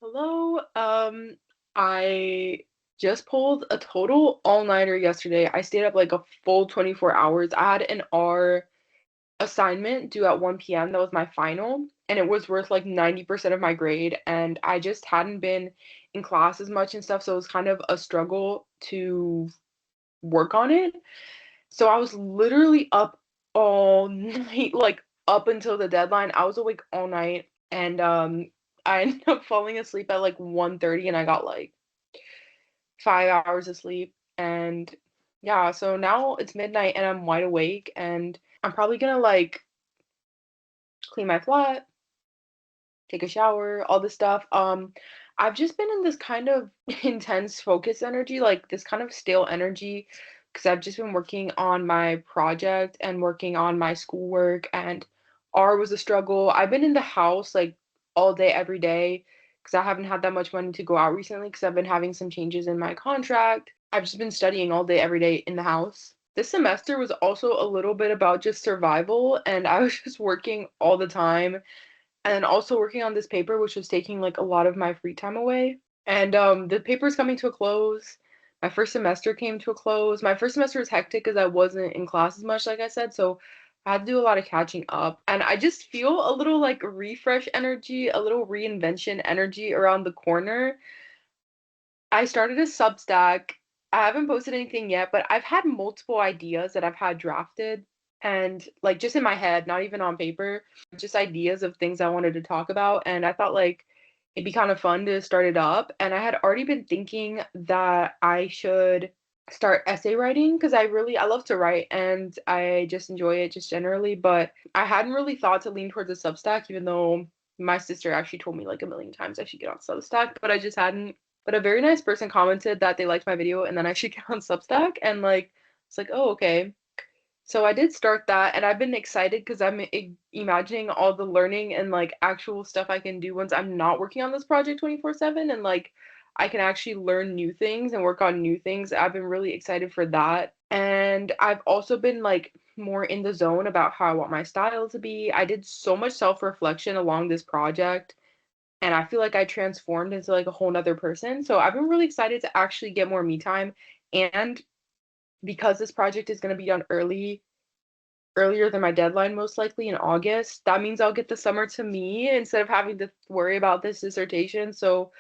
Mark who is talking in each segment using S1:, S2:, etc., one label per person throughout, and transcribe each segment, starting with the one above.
S1: Hello. I just pulled a total all-nighter yesterday. I stayed up like a full 24 hours. I had an R assignment due at 1 p.m. That was my final, and it was worth like 90% of my grade. And I just hadn't been in class as much and stuff, so it was kind of a struggle to work on it. So I was literally up all night, like up until the deadline. I was awake all night and I ended up falling asleep at like 1:30 and I got like 5 hours of sleep. And yeah, so now it's midnight and I'm wide awake and I'm probably gonna like clean my flat, take a shower, all this stuff. I've just been in this kind of intense focus energy, like this kind of stale energy, because I've just been working on my project and working on my schoolwork, and R was a struggle. I've been in the house like all day, every day, because I haven't had that much money to go out recently, because I've been having some changes in my contract. I've just been studying all day, every day in the house. This semester was also a little bit about just survival, and I was just working all the time and also working on this paper, which was taking like a lot of my free time away. And the paper's coming to a close. My first semester came to a close. My first semester was hectic because I wasn't in class as much, like I said, so I had to do a lot of catching up. And I just feel a little like refresh energy, a little reinvention energy around the corner. I started a Substack. I haven't posted anything yet, but I've had multiple ideas that I've had drafted and like just in my head, not even on paper, just ideas of things I wanted to talk about. And I thought like it'd be kind of fun to start it up. And I had already been thinking that I should start essay writing because I love to write and I just enjoy it just generally. But I hadn't really thought to lean towards a Substack, even though my sister actually told me like a million times I should get on Substack, but I just hadn't. But a very nice person commented that they liked my video and then I should get on Substack and like it's like, "Oh, okay." So I did start that and I've been excited because I'm imagining all the learning and like actual stuff I can do once I'm not working on this project 24/7 and like I can actually learn new things and work on new things. I've been really excited for that. And I've also been like more in the zone about how I want my style to be. I did so much self-reflection along this project and I feel like I transformed into like a whole nother person. So I've been really excited to actually get more me time. And because this project is going to be done earlier than my deadline, most likely in August, that means I'll get the summer to me instead of having to worry about this dissertation. So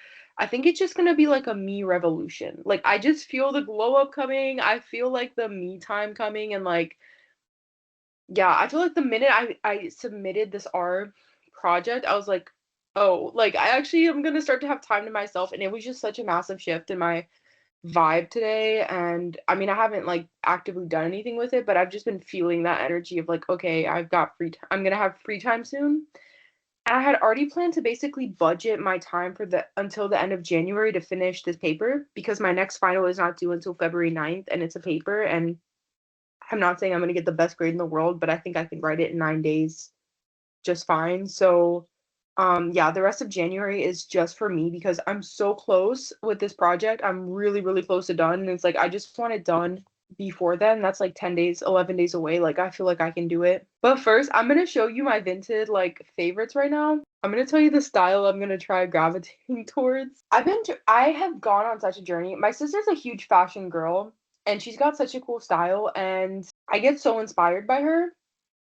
S1: I think it's just going to be like a me revolution. Like I just feel the glow up coming. I feel like the me time coming and like yeah, I feel like the minute I submitted this R project, I was like, "Oh, like I actually am gonna start to have time to myself." And it was just such a massive shift in my vibe today. And I mean, I haven't like actively done anything with it, but I've just been feeling that energy of like, okay, I've got free time. I'm gonna have free time soon. And I had already planned to basically budget my time for the until the end of January to finish this paper because my next final is not due until February 9th and it's a paper and I'm not saying I'm going to get the best grade in the world, but I think I can write it in 9 days just fine. So, yeah, the rest of January is just for me because I'm so close with this project. I'm really, really close to done. And it's like, I just want it done before then. That's like 10 days, 11 days away. Like, I feel like I can do it. But first, I'm going to show you my Vinted like favorites right now. I'm going to tell you the style I'm going to try gravitating towards. I have gone on such a journey. My sister's a huge fashion girl and she's got such a cool style and I get so inspired by her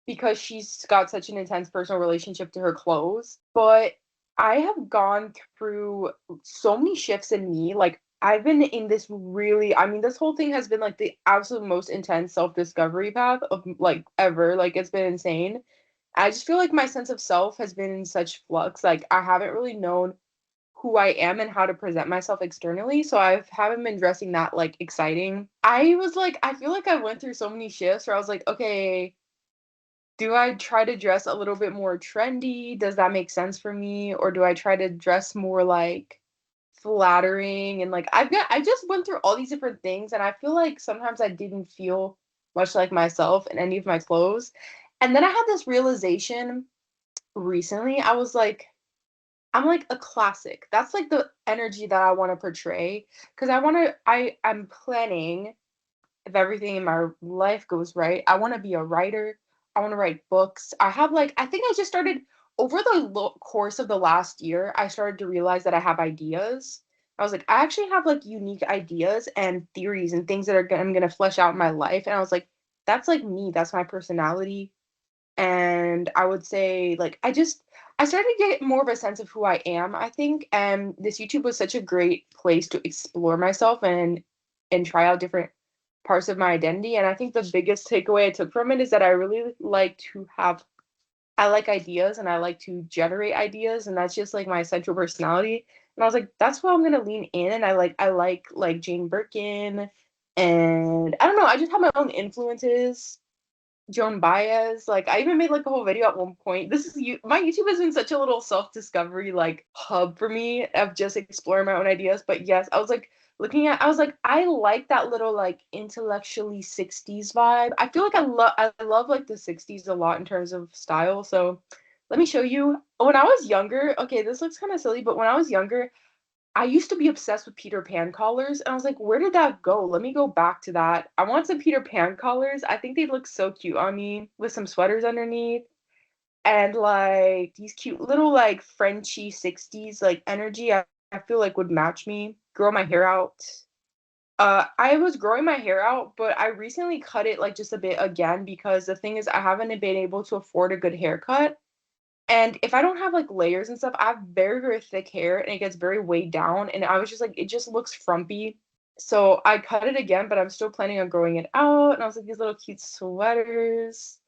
S1: because she's got such an intense personal relationship to her clothes. But I have gone through so many shifts in me. Like, I've been in this really, I mean, this whole thing has been like the absolute most intense self discovery path of like ever. Like, it's been insane. I just feel like my sense of self has been in such flux. Like, I haven't really known who I am and how to present myself externally. So I haven't been dressing that like exciting. I was like, I feel like I went through so many shifts where I was like, okay, do I try to dress a little bit more trendy? Does that make sense for me? Or do I try to dress more like flattering? And like I just went through all these different things and I feel like sometimes I didn't feel much like myself in any of my clothes. And then I had this realization recently. I was like, I'm like a classic. That's like the energy that I want to portray. Cause I'm planning if everything in my life goes right, I want to be a writer. I want to write books. I think I just started over the course of the last year, I started to realize that I have ideas. I was like, I actually have like unique ideas and theories and things that I'm gonna flesh out in my life. And I was like, that's like me. That's my personality. And I would say like I started to get more of a sense of who I am, I think. And this YouTube was such a great place to explore myself and try out different parts of my identity. And I think the biggest takeaway I took from it is that I really like to have I like ideas and I like to generate ideas, and that's just like my central personality. And I was like, that's why I'm gonna lean in. And I like Jane Birkin, and I don't know, I just have my own influences. Joan Baez. Like I even made like a whole video at one point. This is you. My YouTube has been such a little self-discovery like hub for me of just exploring my own ideas. But yes, I was like looking at. I was like, I like that little like intellectually '60s vibe. I feel like I love like the '60s a lot in terms of style. So let me show you. When I was younger, okay, this looks kind of silly, but when I was younger, I used to be obsessed with Peter Pan collars, and I was like, where did that go? Let me go back to that. I want some Peter Pan collars. I think they'd look so cute on me with some sweaters underneath and like these cute little like Frenchy 60s like energy. I feel like would match me. Grow my hair out. I was growing my hair out, but I recently cut it like just a bit again because the thing is I haven't been able to afford a good haircut. And if I don't have like layers and stuff, I have very, very thick hair and it gets very weighed down. And I was just like, it just looks frumpy. So I cut it again, but I'm still planning on growing it out. And I was like, these little cute sweaters.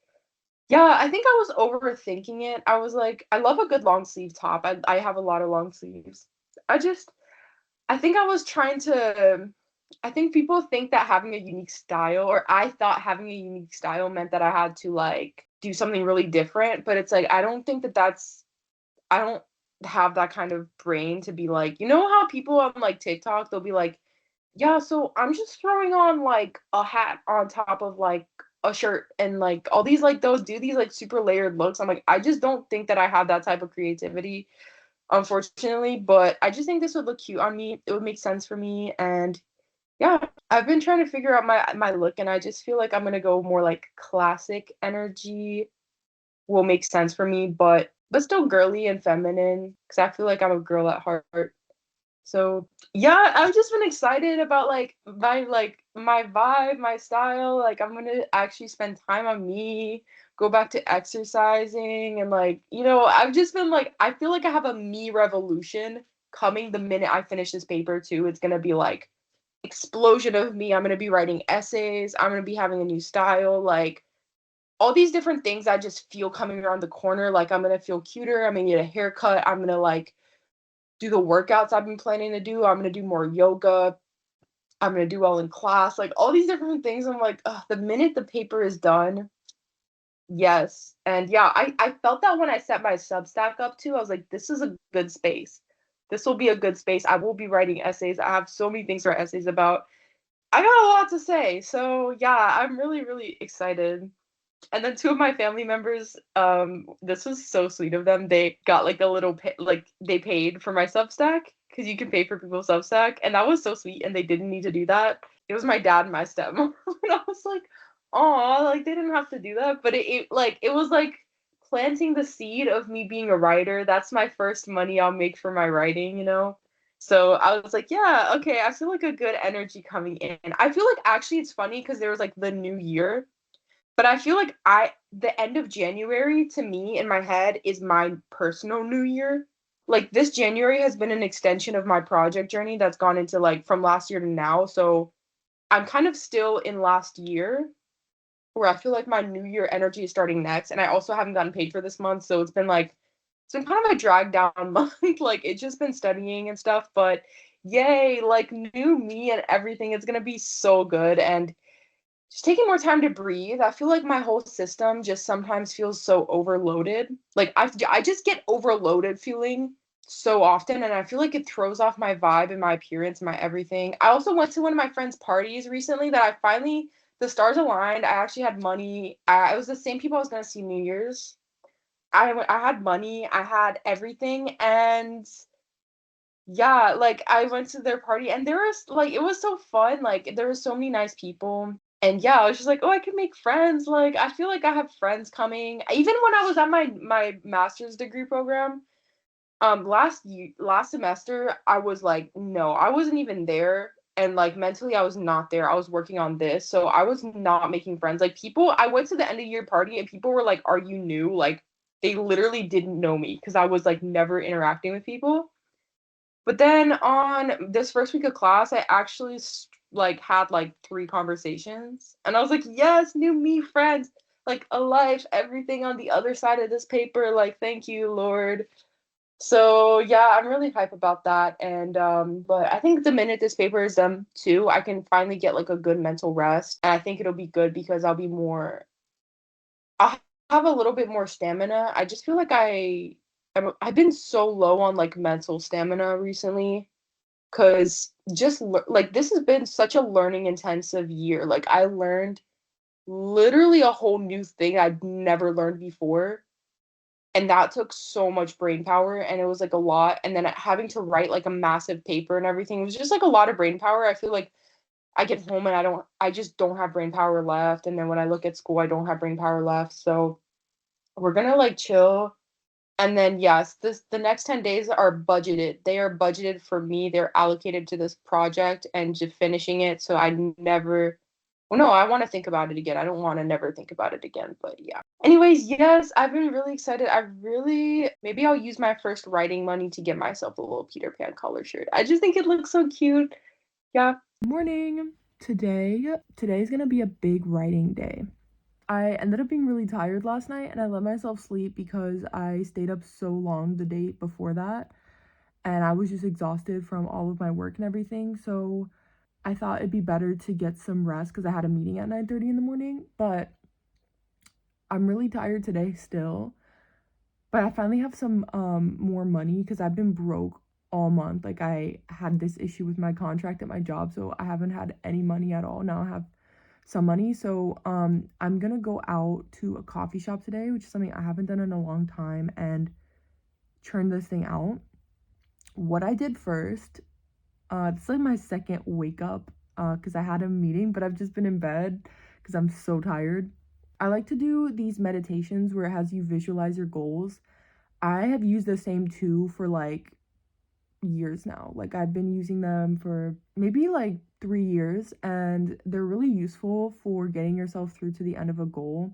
S1: Yeah, I think I was overthinking it. I was like, I love a good long sleeve top. I have a lot of long sleeves. I just, I think I was trying to, I think people think that having a unique style, or I thought having a unique style meant that I had to like do something really different. But it's like, I don't think that I don't have that kind of brain to be like, you know how people on like TikTok, they'll be like, yeah, so I'm just throwing on like a hat on top of like a shirt and like all these like those do these like super layered looks. I'm like, I just don't think that I have that type of creativity, unfortunately. But I just think this would look cute on me. It would make sense for me. And yeah, I've been trying to figure out my look, and I just feel like I'm gonna go more like classic energy will make sense for me, but still girly and feminine because I feel like I'm a girl at heart. So yeah, I've just been excited about like my vibe, my style. Like I'm gonna actually spend time on me, go back to exercising, and like I've just been like I feel like I have a me revolution coming the minute I finish this paper too. It's gonna be like explosion of me. I'm gonna be writing essays. I'm gonna be having a new style. Like all these different things I just feel coming around the corner. Like I'm gonna feel cuter. I'm gonna get a haircut. I'm gonna like do the workouts I've been planning to do. I'm gonna do more yoga. I'm gonna do well in class. Like all these different things. I'm like, ugh, the minute the paper is done, yes. And yeah, I felt that when I set my Substack up too. I was like, this is a good space. This will be a good space. I will be writing essays. I have so many things to write essays about. I got a lot to say. So yeah, I'm really, really excited. And then two of my family members, this was so sweet of them. They got like a little like they paid for my Substack because you can pay for people's Substack, and that was so sweet. And they didn't need to do that. It was my dad and my stepmom, and I was like, oh, like they didn't have to do that, but it was like planting the seed of me being a writer. That's my first money I'll make for my writing. So I was like, yeah, okay, I feel like a good energy coming in. I feel like actually it's funny because there was like the new year, but I feel like the end of January to me in my head is my personal new year. Like this January has been an extension of my project journey that's gone into like from last year to now. So I'm kind of still in last year where I feel like my new year energy is starting next. And I also haven't gotten paid for this month. So it's been kind of a drag down month. Like it's just been studying and stuff. But yay, like new me and everything. It's gonna be so good. And just taking more time to breathe. I feel like my whole system just sometimes feels so overloaded. Like I just get overloaded feeling so often, and I feel like it throws off my vibe and my appearance and my everything. I also went to one of my friends' parties recently that I finally the stars aligned. I actually had money. It was the same people I was gonna see New Year's. I had money. I had everything, and yeah, like I went to their party, and there was like it was so fun. Like there were so many nice people. And yeah, I was just like, oh, I can make friends. Like, I feel like I have friends coming. Even when I was at my master's degree program, last semester, I was like, no, I wasn't even there. And like mentally, I was not there. I was working on this. So I was not making friends. Like people, I went to the end of year party and people were like, are you new? Like they literally didn't know me because I was like never interacting with people. But then on this first week of class, I actually like had like three conversations, and I was like, "Yes, new me friends, like a life, everything on the other side of this paper. Like, thank you, Lord." So yeah, I'm really hype about that, and but I think the minute this paper is done too, I can finally get like a good mental rest, and I think it'll be good because I'll have a little bit more stamina. I just feel like I've been so low on like mental stamina recently. 'Cause just like this has been such a learning intensive year. Like I learned literally a whole new thing I'd never learned before, and that took so much brain power and it was like a lot. And then having to write like a massive paper and everything, it was just like a lot of brain power. I feel like I get home and I just don't have brain power left. And then when I look at school, I don't have brain power left. So we're gonna like chill. And then yes, the next 10 days are budgeted. They are budgeted for me. They're allocated to this project and just finishing it. So I never well, no, I want to think about it again. I don't want to never think about it again, but yeah. Anyways, yes, I've been really excited. Maybe I'll use my first writing money to get myself a little Peter Pan collar shirt. I just think it looks so cute. Yeah.
S2: Morning. Today's gonna be a big writing day. I ended up being really tired last night and I let myself sleep because I stayed up so long the day before that and I was just exhausted from all of my work and everything. So I thought it'd be better to get some rest because I had a meeting at 9:30 in the morning, but I'm really tired today still. But I finally have some more money because I've been broke all month. Like I had this issue with my contract at my job, so I haven't had any money at all. Now I have some money. So I'm gonna go out to a coffee shop today, which is something I haven't done in a long time, and churn this thing out. What I did first, it's like my second wake up, because I had a meeting, but I've just been in bed because I'm so tired. I like to do these meditations where it has you visualize your goals. I have used the same two for like years now. Like I've been using them for maybe like 3 years, and they're really useful for getting yourself through to the end of a goal.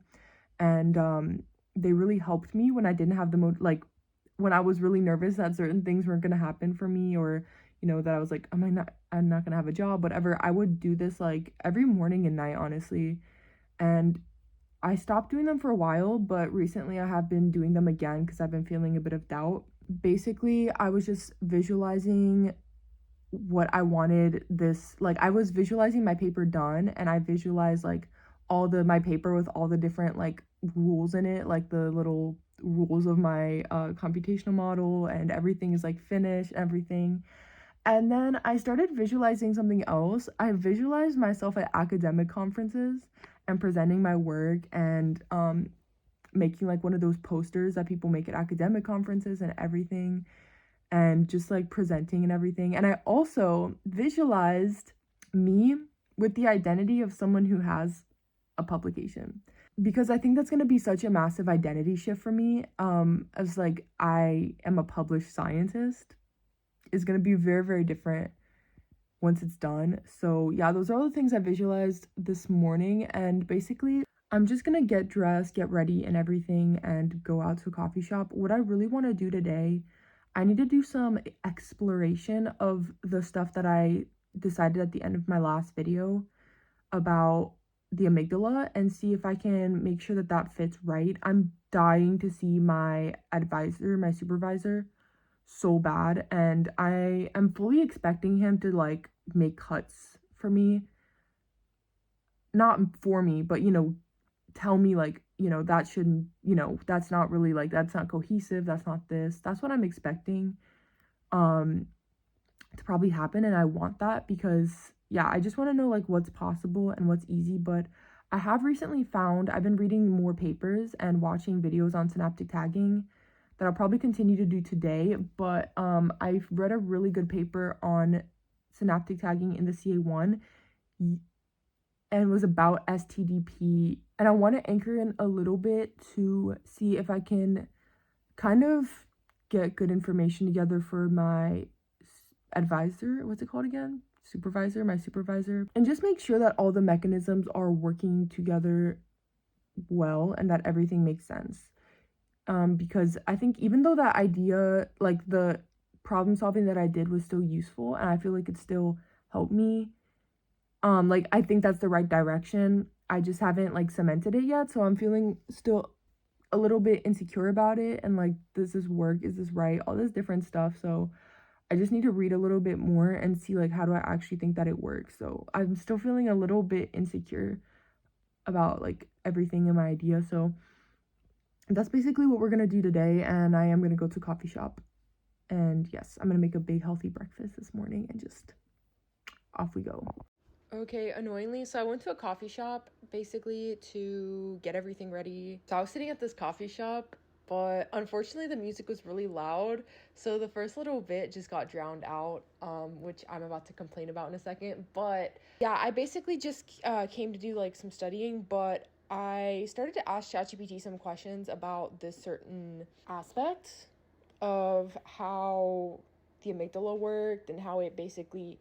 S2: And they really helped me when I didn't have like when I was really nervous that certain things weren't gonna happen for me, or that I was like, I'm not gonna have a job, whatever. I would do this like every morning and night, honestly. And I stopped doing them for a while, but recently I have been doing them again because I've been feeling a bit of doubt. Basically, I was just visualizing what I wanted this, like I was visualizing my paper done, and I visualized like all the my paper with all the different like rules in it, like the little rules of my computational model, and everything is like finished, everything. And then I started visualizing something else. I visualized myself at academic conferences and presenting my work, and making like one of those posters that people make at academic conferences and everything, and just like presenting and everything. And I also visualized me with the identity of someone who has a publication, because I think that's going to be such a massive identity shift for me, as like I am a published scientist is going to be very, very different once it's done. So, yeah, those are all the things I visualized this morning. And basically, I'm just going to get dressed, get ready, and everything, and go out to a coffee shop. What I really want to do today, I need to do some exploration of the stuff that I decided at the end of my last video about the amygdala, and see if I can make sure that that fits right. I'm dying to see my advisor, my supervisor, so bad, and I am fully expecting him to like make cuts for me, not for me, but tell me like, that shouldn't, that's not really like, that's not cohesive, that's not this. That's what I'm expecting um to probably happen, and I want that because yeah, I just want to know like what's possible and what's easy. But I have recently found, I've been reading more papers and watching videos on synaptic tagging that I'll probably continue to do today. But I've read a really good paper on synaptic tagging in the CA1. and was about STDP. And I want to anchor in a little bit to see if I can kind of get good information together for my advisor. What's it called again? Supervisor, my supervisor. And just make sure that all the mechanisms are working together well and that everything makes sense. Because I think even though that idea, like the problem solving that I did was still useful and I feel like it still helped me, like I think that's the right direction. I just haven't like cemented it yet, so I'm feeling still a little bit insecure about it and like, does this work? Is this right? All this different stuff. So I just need to read a little bit more and see like how do I actually think that it works. So I'm still feeling a little bit insecure about like everything in my idea. So that's basically what we're gonna do today, and I am gonna go to a coffee shop. And yes, I'm gonna make a big healthy breakfast this morning and just off we go. Okay, annoyingly, so I went to a coffee shop basically to get everything ready. So I was sitting at this coffee shop, but unfortunately the music was really loud, so the first little bit just got drowned out, which I'm about to complain about in a second. But yeah, I basically just came to do like some studying, but I started to ask ChatGPT some questions about this certain aspect of how the amygdala worked and how it basically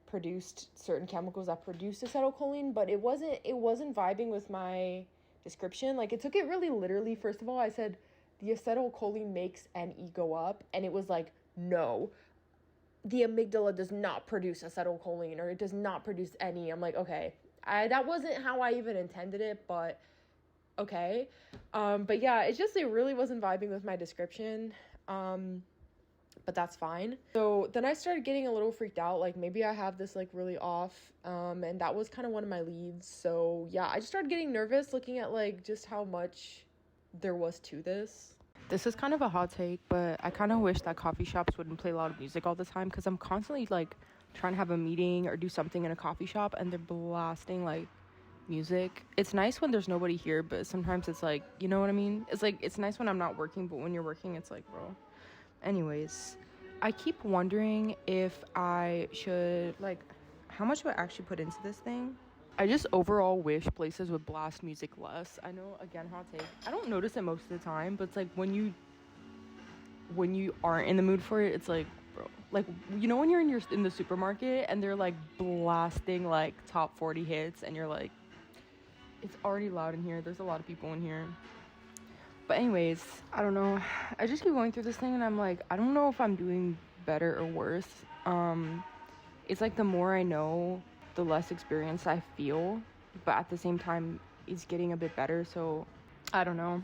S2: produced certain chemicals that produced acetylcholine, but it wasn't vibing with my description. Like, it took it really literally. First of all, I said the acetylcholine makes NE go up, and it was like, no, the amygdala does not produce acetylcholine, or it does not produce NE. I'm like, okay, that wasn't how I even intended it, but okay. But yeah, it really wasn't vibing with my description. But that's fine. So then I started getting a little freaked out, like maybe I have this like really off, and that was kind of one of my leads. So yeah, I just started getting nervous looking at like just how much there was to this. This is kind of a hot take, but I kind of wish that coffee shops wouldn't play loud music all the time, because I'm constantly like trying to have a meeting or do something in a coffee shop and they're blasting like music. It's nice when there's nobody here, but sometimes it's like, you know what I mean? It's like, it's nice when I'm not working, but when you're working, it's like, bro. Anyways, I keep wondering if I should, like, how much do I actually put into this thing? I just overall wish places would blast music less. I know, again, hot take. I don't notice it most of the time, but it's like when you aren't in the mood for it, it's like, bro, like, you know when you're in the supermarket and they're like blasting like top 40 hits and you're like, it's already loud in here. There's a lot of people in here. But anyways, I don't know. I just keep going through this thing and I'm like, I don't know if I'm doing better or worse. It's like the more I know, the less experience I feel. But at the same time, it's getting a bit better. So I don't know.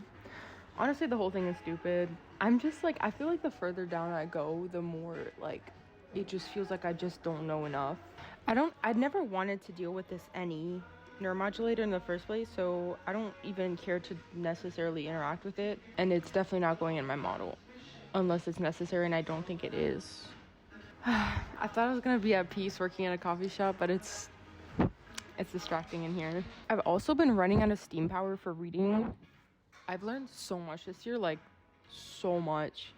S2: Honestly, the whole thing is stupid. I'm just like, I feel like the further down I go, the more like it just feels like I just don't know enough. I'd never wanted to deal with this NE neuromodulator in the first place, so I don't even care to necessarily interact with it, and it's definitely not going in my model unless it's necessary, and I don't think it is. I thought I was gonna be at peace working at a coffee shop, but it's distracting in here. I've also been running out of steam power for reading. I've learned so much this year, like so much,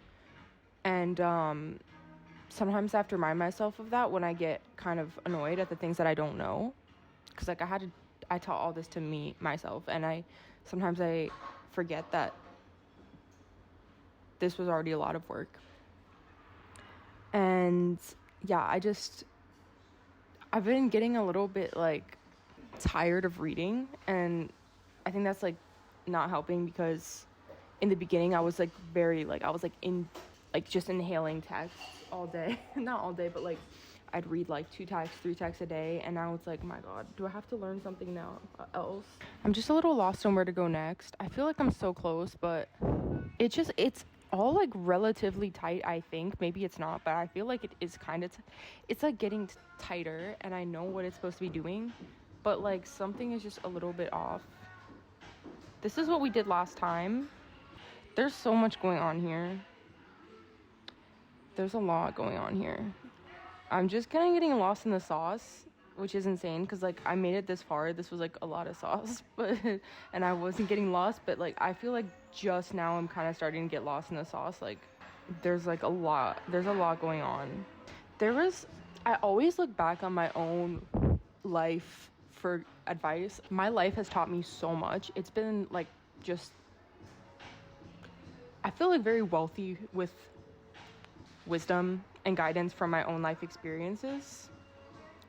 S2: and sometimes I have to remind myself of that when I get kind of annoyed at the things that I don't know, because like I taught all this to myself, and sometimes I forget that this was already a lot of work. And yeah, I've been getting a little bit like tired of reading, and I think that's like not helping, because in the beginning I was like very like, I was like in like just inhaling text all day. Not all day, but like I'd read like 2 texts, 3 texts a day, and now it's like, my god, do I have to learn something now else? I'm just a little lost on where to go next. I feel like I'm so close, but it's all like relatively tight, I think. Maybe it's not, but I feel like it is kind of it's like getting tighter, and I know what it's supposed to be doing, but like something is just a little bit off. This is what we did last time. There's so much going on here. There's a lot going on here. I'm just kind of getting lost in the sauce, which is insane, because like I made it this far. This was like a lot of sauce, but and I wasn't getting lost, but like I feel like just now I'm kind of starting to get lost in the sauce. Like there's a lot going on. I always look back on my own life for advice. My life has taught me so much. It's been like just, I feel like very wealthy with wisdom and guidance from my own life experiences,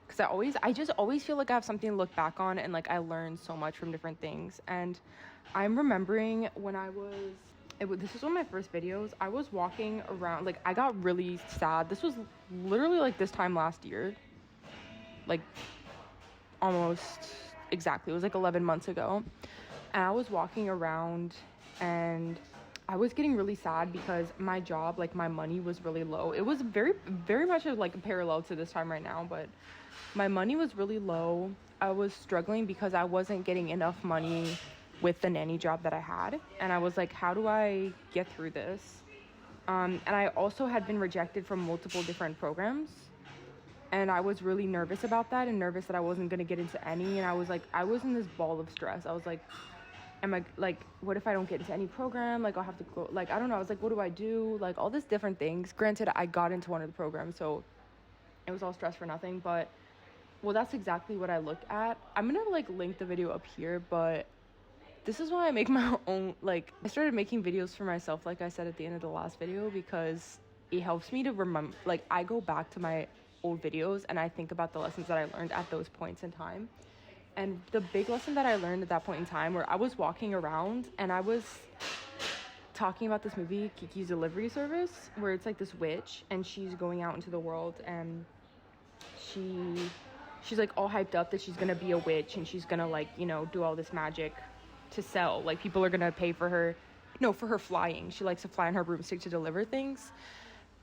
S2: because I just always feel like I have something to look back on, and like I learned so much from different things. And I'm remembering when this was one of my first videos. I was walking around, like I got really sad. This was literally like this time last year, like almost exactly. It was like 11 months ago. And I was walking around and I was getting really sad because my job, like my money was really low. It was very, very much like a parallel to this time right now, but my money was really low. I was struggling because I wasn't getting enough money with the nanny job that I had. And I was like, how do I get through this? And I also had been rejected from multiple different programs. And I was really nervous about that, and nervous that I wasn't going to get into any. And I was in this ball of stress. I was like, am I like, what if I don't get into any program? Like, I'll have to go, like, I don't know. I was like, what do I do? Like, all these different things. Granted, I got into one of the programs, so it was all stress for nothing. But, well, that's exactly what I look at. I'm going to, like, link the video up here, but this is why I make my own, like, I started making videos for myself, like I said at the end of the last video, because it helps me to remember, like, I go back to my old videos and I think about the lessons that I learned at those points in time. And the big lesson that I learned at that point in time, where I was walking around and I was talking about this movie, Kiki's Delivery Service, where it's like this witch and she's going out into the world, and she's like all hyped up that she's gonna be a witch and she's gonna, like, you know, do all this magic to sell. Like, people are gonna pay for her, no, for her flying. She likes to fly on her broomstick to deliver things.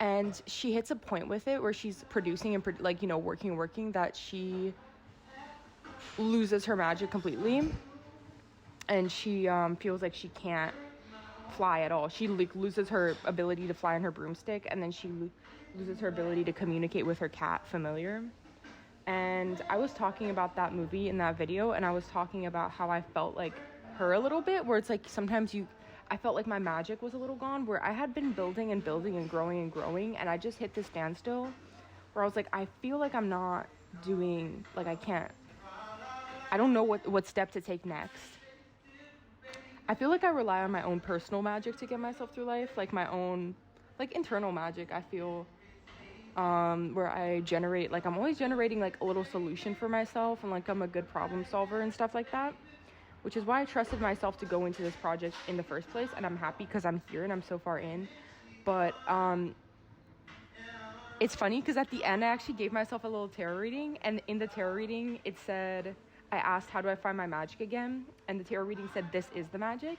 S2: And she hits a point with it where she's producing and like, you know, working that she loses her magic completely, and she feels like she can't fly at all. She like loses her ability to fly on her broomstick, and then she loses her ability to communicate with her cat familiar. And I was talking about that movie in that video, and I was talking about how I felt like her a little bit, where it's like sometimes I felt like my magic was a little gone, where I had been building and building and growing, and I just hit this standstill where I was like, I feel like I'm not doing, like, I don't know what step to take next. I feel like I rely on my own personal magic to get myself through life, like my own, like, internal magic. I feel where I generate, like, I'm always generating like a little solution for myself, and like I'm a good problem solver and stuff like that, which is why I trusted myself to go into this project in the first place. And I'm happy because I'm here and I'm so far in. But it's funny because at the end I actually gave myself a little tarot reading, and in the tarot reading it said, I asked, how do I find my magic again? And the tarot reading said, this is the magic.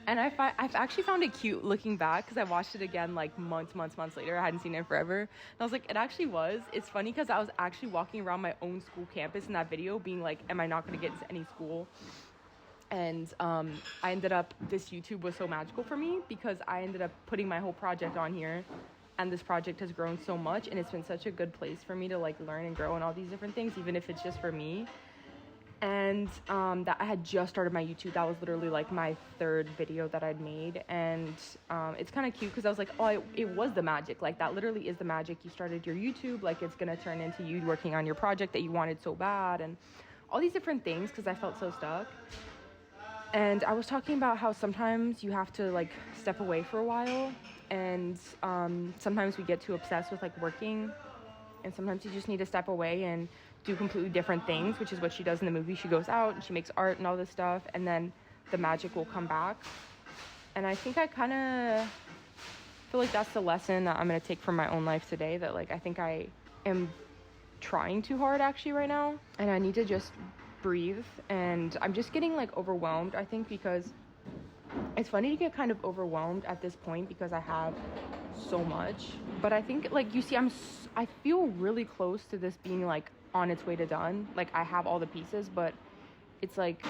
S2: And I've actually found it cute looking back, because I watched it again like months later. I hadn't seen it in forever, and I was like, it actually was. It's funny because I was actually walking around my own school campus in that video being like, am I not going to get into any school? And I ended up, this YouTube was so magical for me because I ended up putting my whole project on here, and this project has grown so much, and it's been such a good place for me to like learn and grow and all these different things, even if it's just for me. And that I had just started my YouTube. That was literally like my third video that I'd made. And it's kind of cute because I was like, oh, it was the magic. Like, that literally is the magic. You started your YouTube, like, it's gonna turn into you working on your project that you wanted so bad, and all these different things, because I felt so stuck. And I was talking about how sometimes you have to like step away for a while, and sometimes we get too obsessed with like working, and sometimes you just need to step away and do completely different things, which is what she does in the movie. She goes out and she makes art and all this stuff, and then the magic will come back. And I think I kind of feel like that's the lesson that I'm going to take from my own life today, that like I think I am trying too hard actually right now, and I need to just breathe. And I'm just getting like overwhelmed, I think, because it's funny to get kind of overwhelmed at this point because I have so much. But I think, like, you see, I feel really close to this being like on its way to done. Like, I have all the pieces, but it's like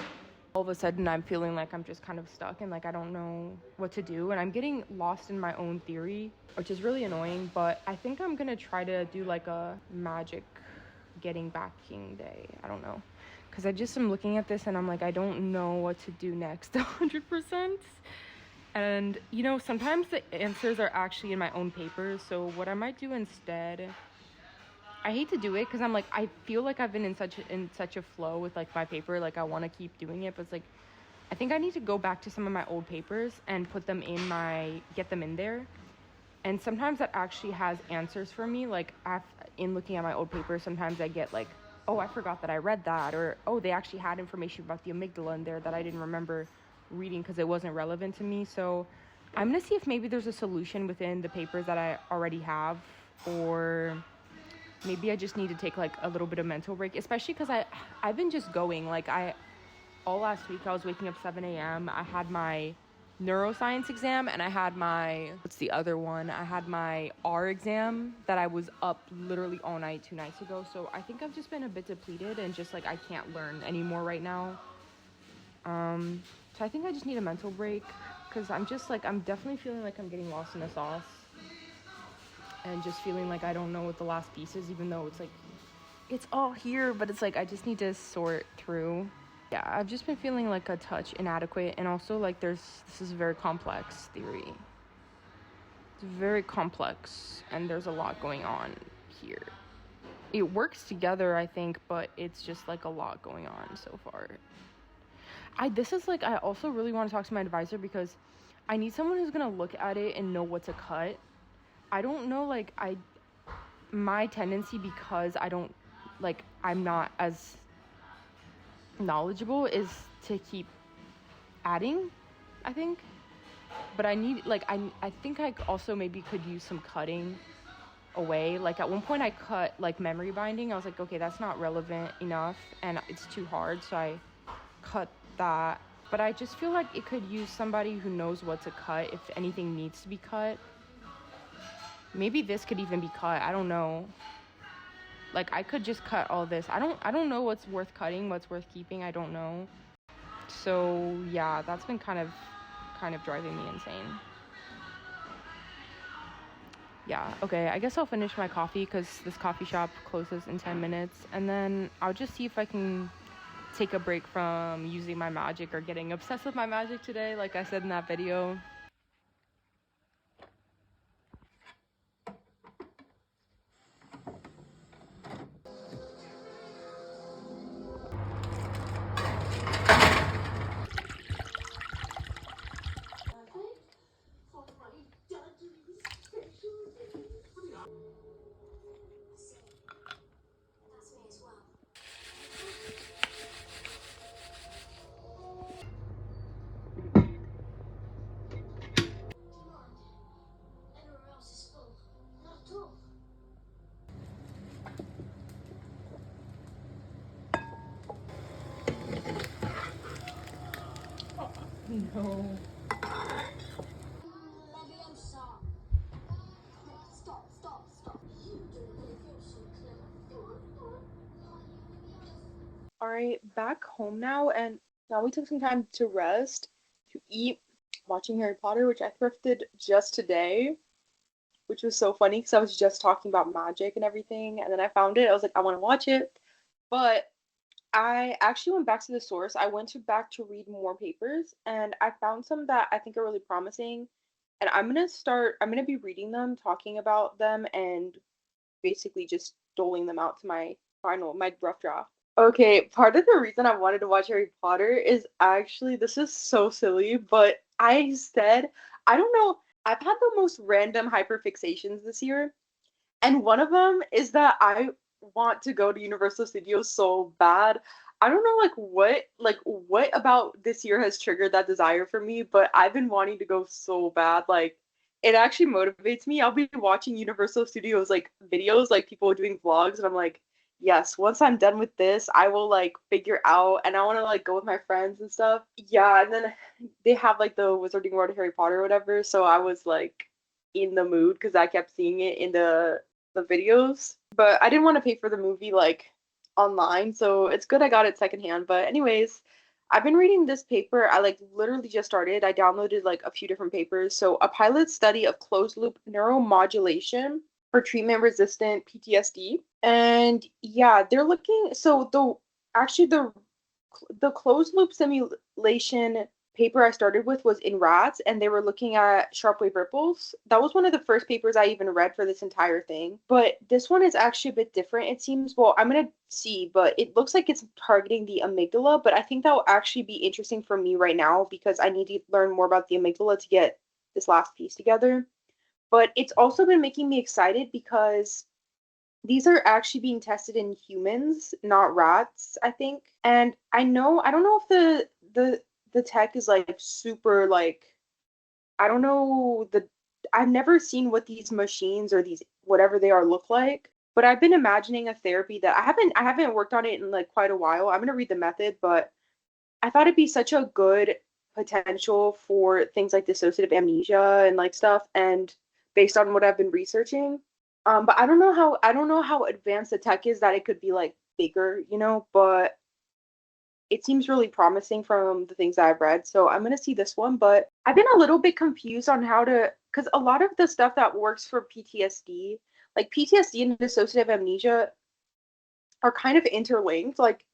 S2: all of a sudden I'm feeling like I'm just kind of stuck, and like I don't know what to do, and I'm getting lost in my own theory, which is really annoying. But I think I'm gonna try to do like a magic getting backing day. I don't know, because I just am looking at this and I'm like, I don't know what to do next 100%. And you know, sometimes the answers are actually in my own papers. So what I might do instead I hate to do it because I'm like, I feel like I've been in such a flow with like my paper, like I want to keep doing it, but it's like I think I need to go back to some of my old papers and put them in get them in there. And sometimes that actually has answers for me. Like in looking at my old papers, sometimes I get like, oh, I forgot that I read that, or oh, they actually had information about the amygdala in there that I didn't remember reading because it wasn't relevant to me. So I'm gonna see if maybe there's a solution within the papers that I already have, or maybe I just need to take like a little bit of mental break, especially because I've been just going like I all last week I was waking up 7 a.m. I had my neuroscience exam and I had my what's the other one? I had my R exam that I was up literally all night 2 nights ago. So I think I've just been a bit depleted and just like I can't learn anymore right now. So I think I just need a mental break because I'm just like I'm definitely feeling like I'm getting lost in the sauce and just feeling like I don't know what the last piece is, even though it's like it's all here, but it's like I just need to sort through. Yeah, I've just been feeling like a touch inadequate, and also like this is a very complex theory. It's very complex and there's a lot going on here. It works together, I think, but it's just like a lot going on so far. I also really want to talk to my advisor because I need someone who's gonna look at it and know what to cut. I don't know, like my tendency, because I don't like I'm not as knowledgeable, is to keep adding, I think. But I need like I think I also maybe could use some cutting away. Like at one point I cut like memory binding. I was like, okay, that's not relevant enough and it's too hard, so I cut that. But I just feel like it could use somebody who knows what to cut if anything needs to be cut. Maybe this could even be cut. I don't know. Like I could just cut all this. I don't know what's worth cutting, what's worth keeping. I don't know. So yeah, that's been kind of driving me insane. Yeah, okay, I guess I'll finish my coffee because this coffee shop closes in 10 minutes, and then I'll just see if I can take a break from using my magic or getting obsessed with my magic today, like I said in that video. No.
S1: All right, back home now, and now we took some time to rest, to eat, watching Harry Potter, which I thrifted just today, which was so funny because I was just talking about magic and everything, and then I found it. I was like, I want to watch it, but I actually went back to the source. I went to back to read more papers, and I found some that I think are really promising. And I'm gonna be reading them, talking about them, and basically just doling them out to my rough draft. Okay, part of the reason I wanted to watch Harry Potter is actually, this is so silly, but I said, I don't know, I've had the most random hyperfixations this year. And one of them is that I want to go to Universal Studios so bad. I don't know like what about this year has triggered that desire for me, but I've been wanting to go so bad. Like it actually motivates me. I'll be watching Universal Studios like videos, like people doing vlogs, and I'm like, yes, once I'm done with this, I will like figure out and I want to like go with my friends and stuff. Yeah, and then they have like the Wizarding World of Harry Potter or whatever, so I was like in the mood because I kept seeing it in the videos. But I didn't want to pay for the movie like online, so it's good I got it secondhand. But anyways, I've been reading this paper. I like literally just started. I downloaded like a few different papers. So a pilot study of closed loop neuromodulation for treatment resistant PTSD. And yeah, they're looking so the actually the closed loop simulation paper I started with was in rats, and they were looking at sharp wave ripples. That was one of the first papers I even read for this entire thing. But this one is actually a bit different. It seems, well, I'm gonna see, but it looks like it's targeting the amygdala. But I think that will actually be interesting for me right now because I need to learn more about the amygdala to get this last piece together. But it's also been making me excited because these are actually being tested in humans, not rats, I think. And I don't know if the tech is like super like I don't know I've never seen what these machines or these whatever they are look like, but I've been imagining a therapy that I haven't worked on it in like quite a while. I'm gonna read the method, but I thought it'd be such a good potential for things like dissociative amnesia and like stuff, and based on what I've been researching. But I don't know how advanced the tech is that it could be like bigger, you know, but it seems really promising from the things that I've read. So I'm gonna see this one, but I've been a little bit confused on how to because a lot of the stuff that works for PTSD, like PTSD and dissociative amnesia are kind of interlinked. Like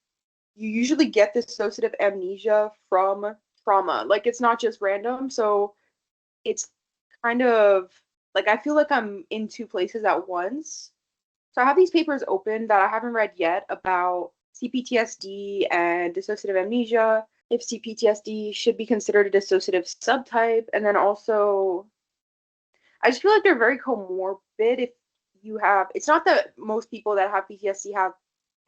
S1: you usually get this dissociative amnesia from trauma. Like it's not just random. So it's kind of like I feel like I'm in two places at once. So I have these papers open that I haven't read yet about CPTSD and dissociative amnesia, if CPTSD should be considered a dissociative subtype, and then also I just feel like they're very comorbid if you have it's not that most people that have PTSD have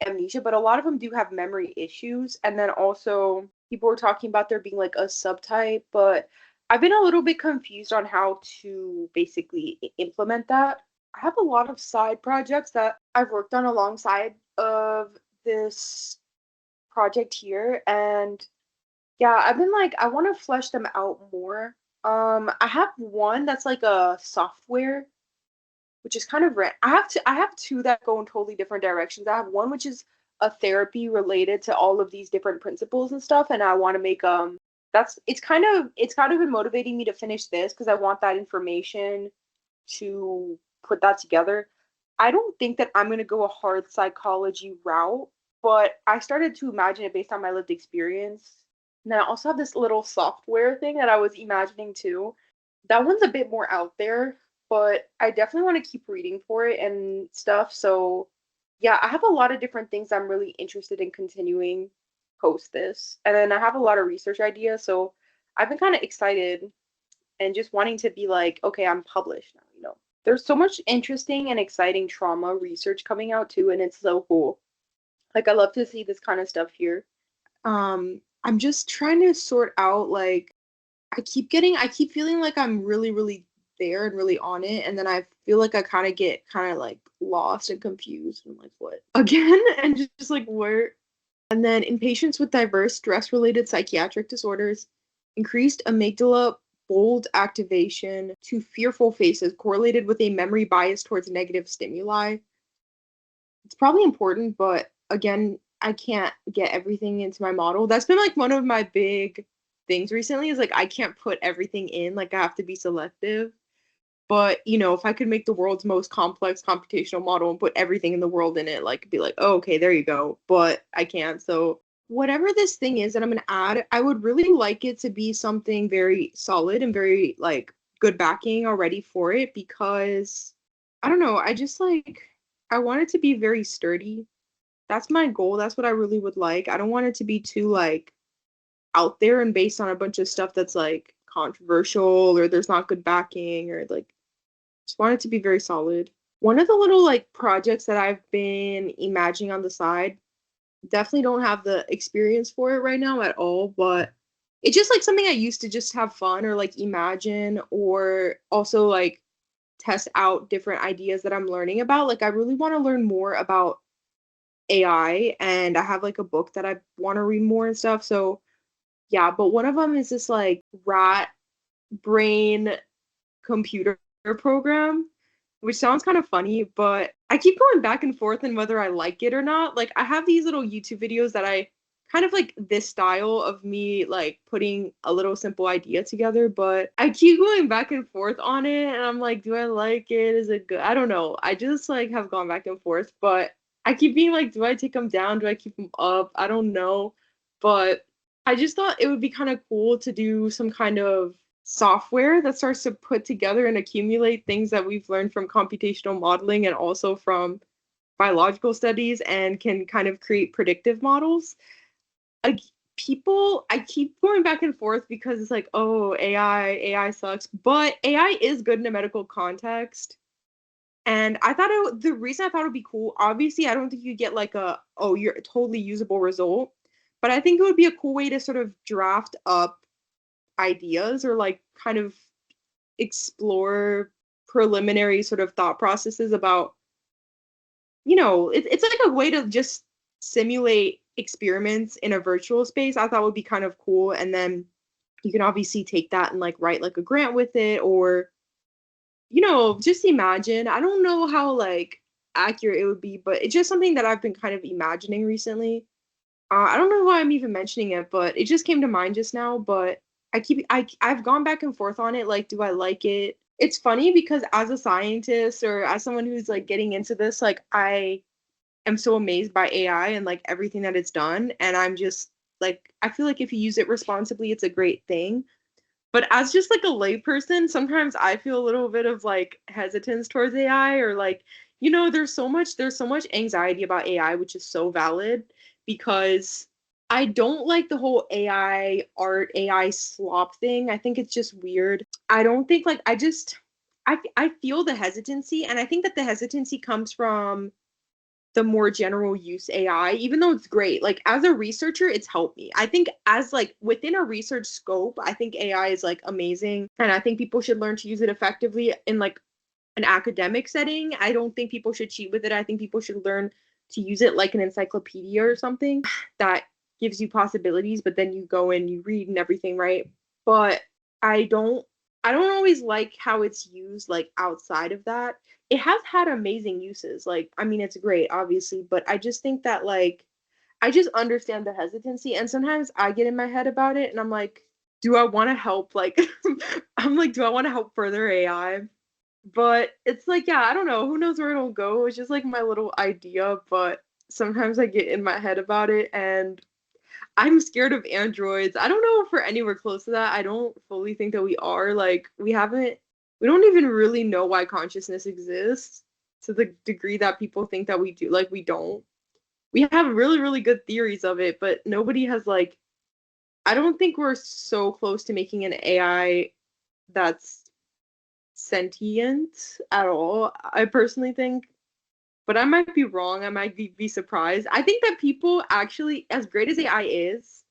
S1: amnesia, but a lot of them do have memory issues. And then also people were talking about there being like a subtype, but I've been a little bit confused on how to basically implement that. I have a lot of side projects that I've worked on alongside of this project here, and yeah, I've been like I want to flesh them out more. I have one that's like a software which is kind of rare. I have two that go in totally different directions. I have one which is a therapy related to all of these different principles and stuff, and I want to make that's it's kind of been motivating me to finish this because I want that information to put that together. I don't think that I'm gonna go a hard psychology route, but I started to imagine it based on my lived experience. And then I also have this little software thing that I was imagining too. That one's a bit more out there, but I definitely want to keep reading for it and stuff. So, yeah, I have a lot of different things I'm really interested in continuing post this. And then I have a lot of research ideas, so I've been kind of excited and just wanting to be like, okay, I'm published now, you know. There's so much interesting and exciting trauma research coming out too, and it's so cool. Like I love to see this kind of stuff here. I'm just trying to sort out like I keep feeling like I'm really, really there and really on it. And then I feel like I kind of get kind of like lost and confused. I'm like, what? Again? And just like where? And then in patients with diverse stress related psychiatric disorders, increased amygdala bold activation to fearful faces correlated with a memory bias towards negative stimuli. It's probably important, but again, I can't get everything into my model. That's been like one of my big things recently is like I can't put everything in, like I have to be selective. But, you know, if I could make the world's most complex computational model and put everything in the world in it, like be like, oh, okay, there you go. But I can't. So whatever this thing is that I'm gonna add, I would really like it to be something very solid and very like good backing already for it because I don't know, I just like I want it to be very sturdy. That's my goal. That's what I really would like. I don't want it to be too like out there and based on a bunch of stuff that's like controversial or there's not good backing or like just want it to be very solid. One of the little like projects that I've been imagining on the side, definitely don't have the experience for it right now at all, but it's just like something I used to just have fun or like imagine or also like test out different ideas that I'm learning about. Like I really want to learn more about AI and I have like a book that I want to read more and stuff. So yeah, but one of them is this like rat brain computer program, which sounds kind of funny, but I keep going back and forth on whether I like it or not. Like I have these little YouTube videos that I kind of like this style of me like putting a little simple idea together, but I keep going back and forth on it and I'm like, do I like it? Is it good? I don't know. I just like have gone back and forth, but I keep being like, do I take them down? Do I keep them up? I don't know. But I just thought it would be kind of cool to do some kind of software that starts to put together and accumulate things that we've learned from computational modeling and also from biological studies and can kind of create predictive models. Like people, I keep going back and forth because it's like, oh, AI sucks, but AI is good in a medical context. And the reason I thought it would be cool, obviously, I don't think you get like oh, you're a totally usable result, but I think it would be a cool way to sort of draft up ideas or like kind of explore preliminary sort of thought processes about, it's like a way to just simulate experiments in a virtual space. I thought would be kind of cool. And then you can obviously take that and like write like a grant with it or just imagine. I don't know how like accurate it would be, but it's just something that I've been kind of imagining recently. I don't know why I'm even mentioning it, but it just came to mind just now. But I've gone back and forth on it. Like, do I like it? It's funny because as a scientist or as someone who's like getting into this, like I am so amazed by AI and like everything that it's done, and I'm just like I feel like if you use it responsibly, it's a great thing. But as just like a layperson, sometimes I feel a little bit of like hesitance towards AI or like, there's so much anxiety about AI, which is so valid because I don't like the whole AI art, AI slop thing. I think it's just weird. I don't think like I feel the hesitancy and I think that the hesitancy comes from the more general use AI, even though it's great. Like as a researcher, it's helped me. I think as like within a research scope, I think AI is like amazing. And I think people should learn to use it effectively in like an academic setting. I don't think people should cheat with it. I think people should learn to use it like an encyclopedia or something that gives you possibilities, but then you go and you read and everything, right? But I don't I don't always like how it's used like outside of that. It has had amazing uses. Like, I mean, it's great, obviously, but I just think that like I just understand the hesitancy and sometimes I get in my head about it and I'm like, do I want to help like I'm like, do I want to help further AI? But it's like, yeah, I don't know. Who knows where it'll go? It's just like my little idea, but sometimes I get in my head about it and I'm scared of androids. I don't know if we're anywhere close to that. I don't fully think that we are. Like, we don't even really know why consciousness exists to the degree that people think that we do. Like, we don't. We have really, really good theories of it, but nobody has, like, I don't think we're so close to making an AI that's sentient at all. I personally think, but I might be wrong. I might be surprised. I think that people actually, as great as AI is,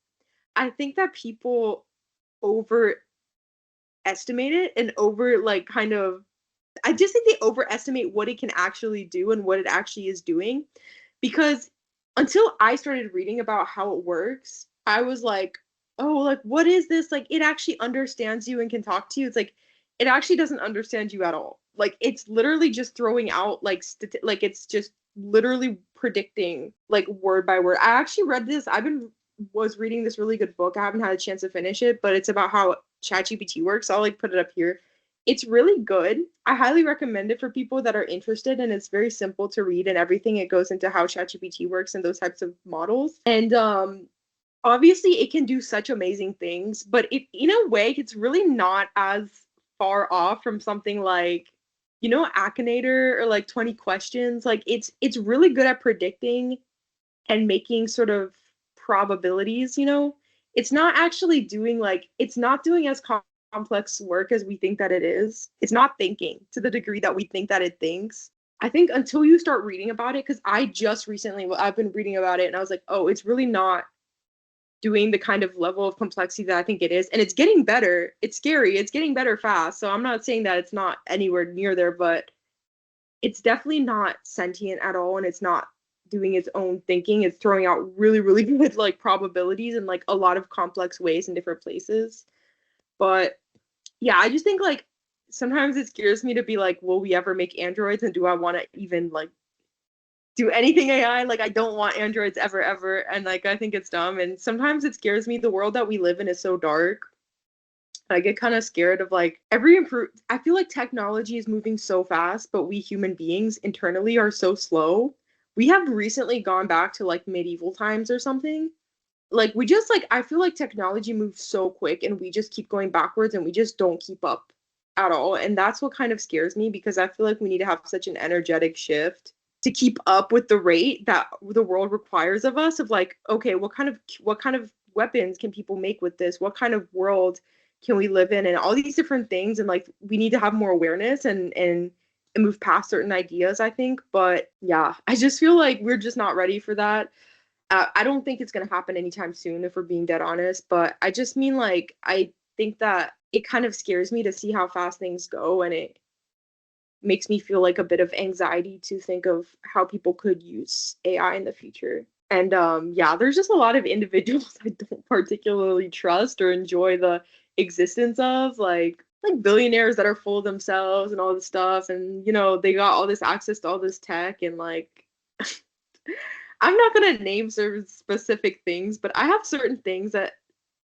S1: I think that people overestimate it and over like kind of I just think they overestimate what it can actually do and what it actually is doing because until I started reading about how it works, I was like, "Oh, like what is this? Like it actually understands you and can talk to you." It's like it actually doesn't understand you at all. Like it's literally just throwing out like it's just literally predicting like word by word. I actually read this. I've been was reading this really good book. I haven't had a chance to finish it, but it's about how ChatGPT works. I'll like put it up here. It's really good. I highly recommend it for people that are interested, and it's very simple to read and everything. It goes into how ChatGPT works and those types of models. And obviously it can do such amazing things, but it in a way it's really not as far off from something like Akinator or like 20 questions. Like it's really good at predicting and making sort of probabilities. It's not actually doing like it's not doing as complex work as we think that it is. It's not thinking to the degree that we think that it thinks. I think until you start reading about it, because I just recently I've been reading about it and I was like, oh, it's really not doing the kind of level of complexity that I think it is. And it's getting better. It's scary. It's getting better fast. So I'm not saying that it's not anywhere near there, but it's definitely not sentient at all and it's not doing its own thinking. It's throwing out really, really good like probabilities in like a lot of complex ways in different places. But yeah, I just think like sometimes it scares me to be like, will we ever make androids and do I want to even like do anything AI? Like I don't want androids ever, ever. And like I think it's dumb. And sometimes it scares me. The world that we live in is so dark. I get kind of scared of like every improve. I feel like technology is moving so fast, but we human beings internally are so slow. We have recently gone back to like medieval times or something. like we just like I feel like technology moves so quick and we just keep going backwards and we just don't keep up at all. And that's what kind of scares me because I feel like we need to have such an energetic shift to keep up with the rate that the world requires of us of like, okay, what kind of weapons can people make with this? What kind of world can we live in? And all these different things. And like we need to have more awareness and move past certain ideas, I think. But yeah, I just feel like we're just not ready for that. I don't think it's going to happen anytime soon, if we're being dead honest. But I just mean, like, I think that it kind of scares me to see how fast things go. And it makes me feel like a bit of anxiety to think of how people could use AI in the future. And yeah, there's just a lot of individuals I don't particularly trust or enjoy the existence of, like billionaires that are full of themselves and all this stuff. And, they got all this access to all this tech and like I'm not gonna name certain specific things, but I have certain things that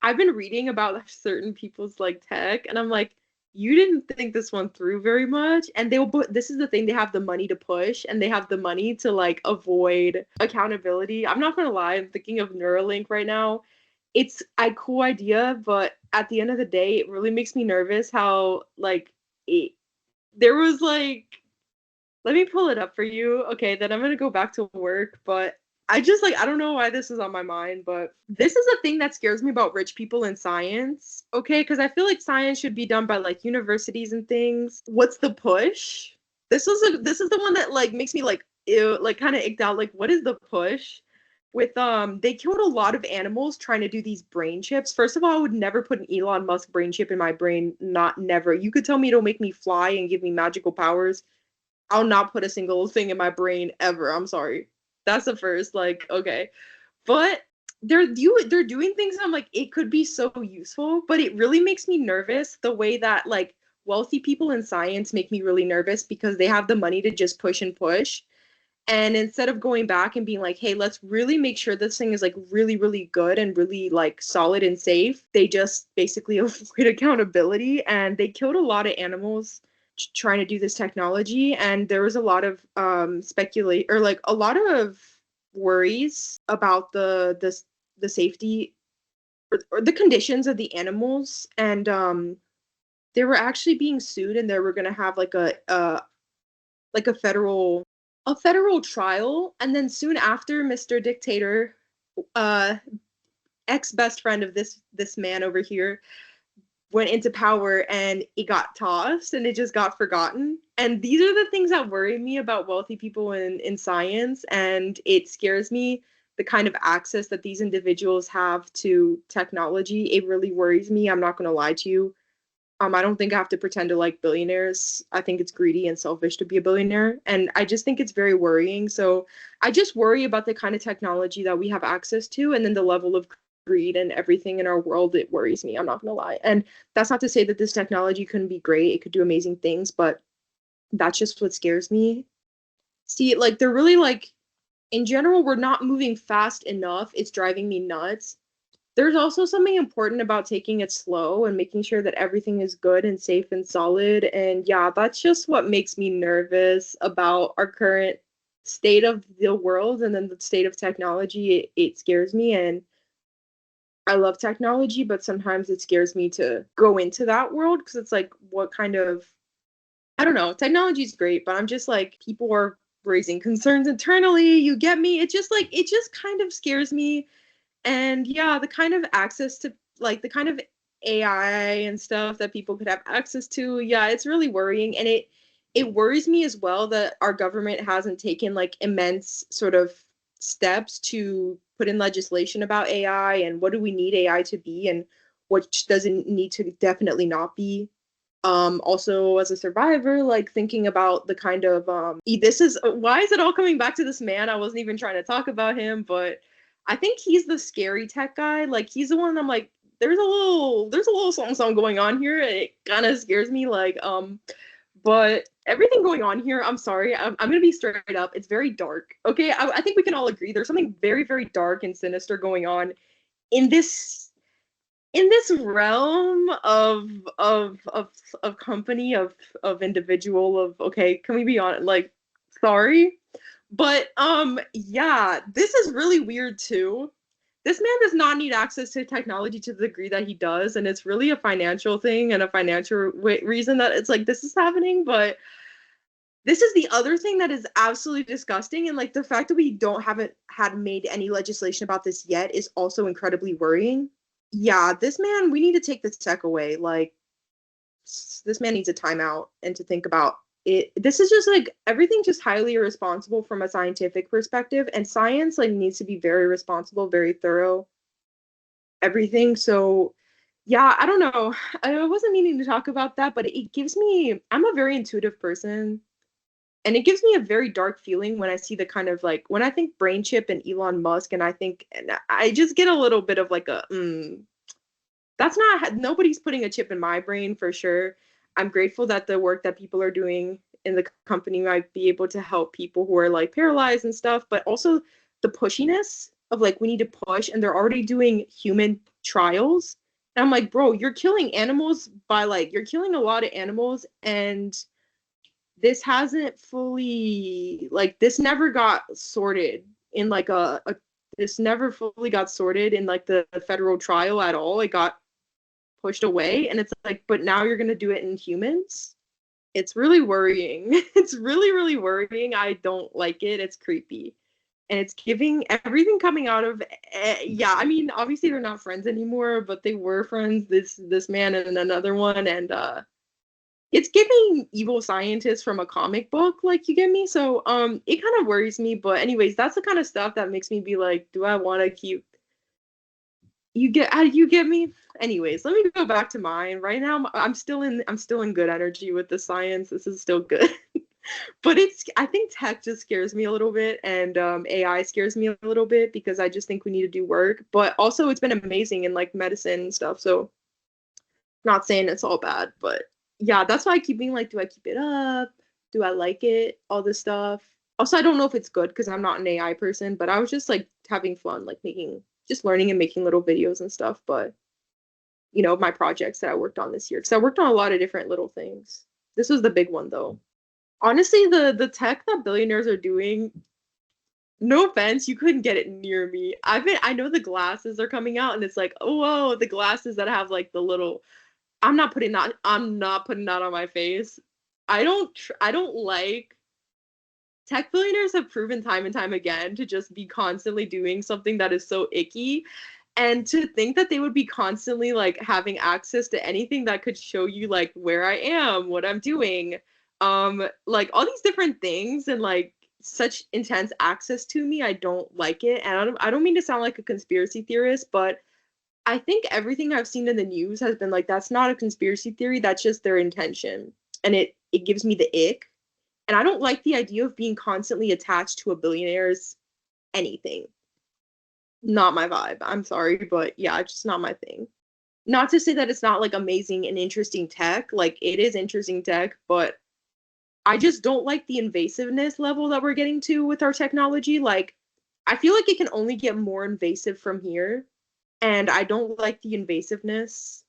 S1: I've been reading about certain people's like tech, and I'm like, you didn't think this one through very much. And they will put this is the thing, they have the money to push and they have the money to like avoid accountability. I'm not gonna lie, I'm thinking of Neuralink right now. It's a cool idea, but at the end of the day, it really makes me nervous how like it, there was like let me pull it up for you. Okay, then I'm gonna go back to work. But I just like I don't know why this is on my mind, but this is a thing that scares me about rich people in science. Okay, because I feel like science should be done by like universities and things. What's the push? This is the one that like makes me like ew, like kind of icked out. Like, what is the push? With they killed a lot of animals trying to do these brain chips. First of all, I would never put an Elon Musk brain chip in my brain. Not never. You could tell me it'll make me fly and give me magical powers. I'll not put a single thing in my brain ever. I'm sorry. That's the first. Like, okay. But they're doing things and I'm like, it could be so useful, but it really makes me nervous the way that like wealthy people in science make me really nervous because they have the money to just push and push. And instead of going back and being like, hey, let's really make sure this thing is like really, really good and really like solid and safe, they just basically avoid accountability and they killed a lot of animals trying to do this technology. And there was a lot of speculate or like a lot of worries about the safety or the conditions of the animals. And they were actually being sued and they were going to have like a federal trial. And then soon after, Mr. Dictator, uh ex best friend of this man over here, went into power and it got tossed and it just got forgotten. And these are the things that worry me about wealthy people in science. And it scares me the kind of access that these individuals have to technology. It really worries me. I'm not going to lie to you. I don't think I have to pretend to like billionaires. I think it's greedy and selfish to be a billionaire. And I just think it's very worrying. So I just worry about the kind of technology that we have access to and then the level of greed and everything in our world. It worries me. I'm not going to lie. And that's not to say that this technology couldn't be great. It could do amazing things, but that's just what scares me. See, like, they're really like, in general, we're not moving fast enough. It's driving me nuts. There's also something important about taking it slow and making sure that everything is good and safe and solid. And yeah, that's just what makes me nervous about our current state of the world and then the state of technology. It scares me. And I love technology, but sometimes it scares me to go into that world because it's like, what kind of, I don't know, technology is great, but I'm just like, people are raising concerns internally. You get me? It just kind of scares me. And yeah, the kind of access to like the kind of AI and stuff that people could have access to, yeah, it's really worrying. And it worries me as well that our government hasn't taken like immense sort of steps to put in legislation about AI and what do we need AI to be and what doesn't need to definitely not be. Also as a survivor, like thinking about the kind of this is why is it all coming back to this man? I wasn't even trying to talk about him, but I think he's the scary tech guy. Like he's the one I'm like, there's a little something, something going on here. It kind of scares me. Like, but everything going on here, I'm sorry, I'm gonna be straight up. It's very dark. Okay, I think we can all agree there's something very, very dark and sinister going on in this realm of company of individual of okay, can we be on like sorry, but yeah, this is really weird too this man does not need access to technology to the degree that he does, and it's really a financial thing and a financial reason that it's like this is happening. But this is the other thing that is absolutely disgusting, and like the fact that we don't haven't had made any legislation about this yet is also incredibly worrying. Yeah, this man, we need to take this tech away. Like this man needs a timeout and to think about it. This is just like everything just highly irresponsible from a scientific perspective, and science like needs to be very responsible, very thorough, everything. So yeah, I don't know. I wasn't meaning to talk about that, but it gives me, I'm a very intuitive person, and it gives me a very dark feeling when I see the kind of like when I think brain chip and Elon Musk, and I think, and I just get a little bit of like a that's not, nobody's putting a chip in my brain for sure. I'm grateful that the work that people are doing in the company might be able to help people who are like paralyzed and stuff, but also the pushiness of like we need to push, and they're already doing human trials. And I'm like, bro, you're killing animals by like you're killing a lot of animals, and this hasn't fully like this never got sorted in like a this never fully got sorted in like the federal trial at all. It got pushed away, and it's like, but now you're going to do it in humans. It's really worrying. It's really, really worrying. I don't like it. It's creepy, and it's giving everything coming out of yeah, I mean obviously they're not friends anymore, but they were friends, this man and another one, and it's giving evil scientists from a comic book, like, you get me. So it kind of worries me, but anyways, that's the kind of stuff that makes me be like, do I want to keep, you get me. Anyways, let me go back to mine. Right now I'm still in good energy with the science. This is still good. But it's, I think tech just scares me a little bit, and AI scares me a little bit because I just think we need to do work, but also it's been amazing in like medicine and stuff. So not saying it's all bad, but yeah, that's why I keep being like, do I keep it up? Do I like it? All this stuff. Also, I don't know if it's good because I'm not an AI person, but I was just like having fun, like making, just learning and making little videos and stuff. But my projects that I worked on this year, because I worked on a lot of different little things. This was the big one though. Honestly, the tech that billionaires are doing, no offense, you couldn't get it near me. I know the glasses are coming out, and it's like, oh whoa, the glasses that have like the little, I'm not putting that on my face. I don't like, tech billionaires have proven time and time again to just be constantly doing something that is so icky, and to think that they would be constantly like having access to anything that could show you like where I am, what I'm doing, like all these different things, and like such intense access to me, I don't like it. And I don't mean to sound like a conspiracy theorist, but I think everything I've seen in the news has been like, that's not a conspiracy theory, that's just their intention. And it gives me the ick. And I don't like the idea of being constantly attached to a billionaire's anything. Not my vibe. I'm sorry, but yeah, it's just not my thing. Not to say that it's not like amazing and interesting tech, like it is interesting tech, but I just don't like the invasiveness level that we're getting to with our technology. Like, I feel like it can only get more invasive from here, and I don't like the invasiveness.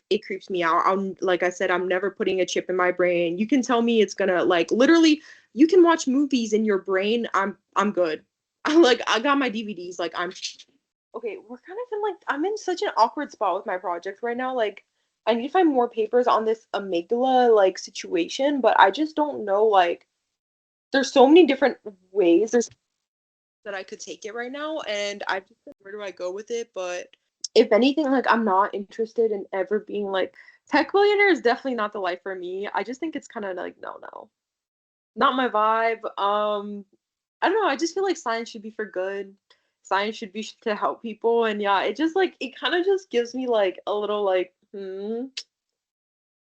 S1: It creeps me out. I'm, like I said, I'm never putting a chip in my brain. You can tell me it's gonna like literally, you can watch movies in your brain. I'm good. I got my DVDs. Like I'm okay. We're kind of in like, I'm in such an awkward spot with my project right now. Like I need to find more papers on this amygdala like situation, but I just don't know. Like there's so many different ways that I could take it right now, and I just like, where do I go with it? But if anything, like I'm not interested in ever being like, tech billionaire is definitely not the life for me. I just think it's kind of like, no, not my vibe. I don't know. I just feel like science should be for good. Science should be to help people, and yeah, it just like it kind of just gives me like a little like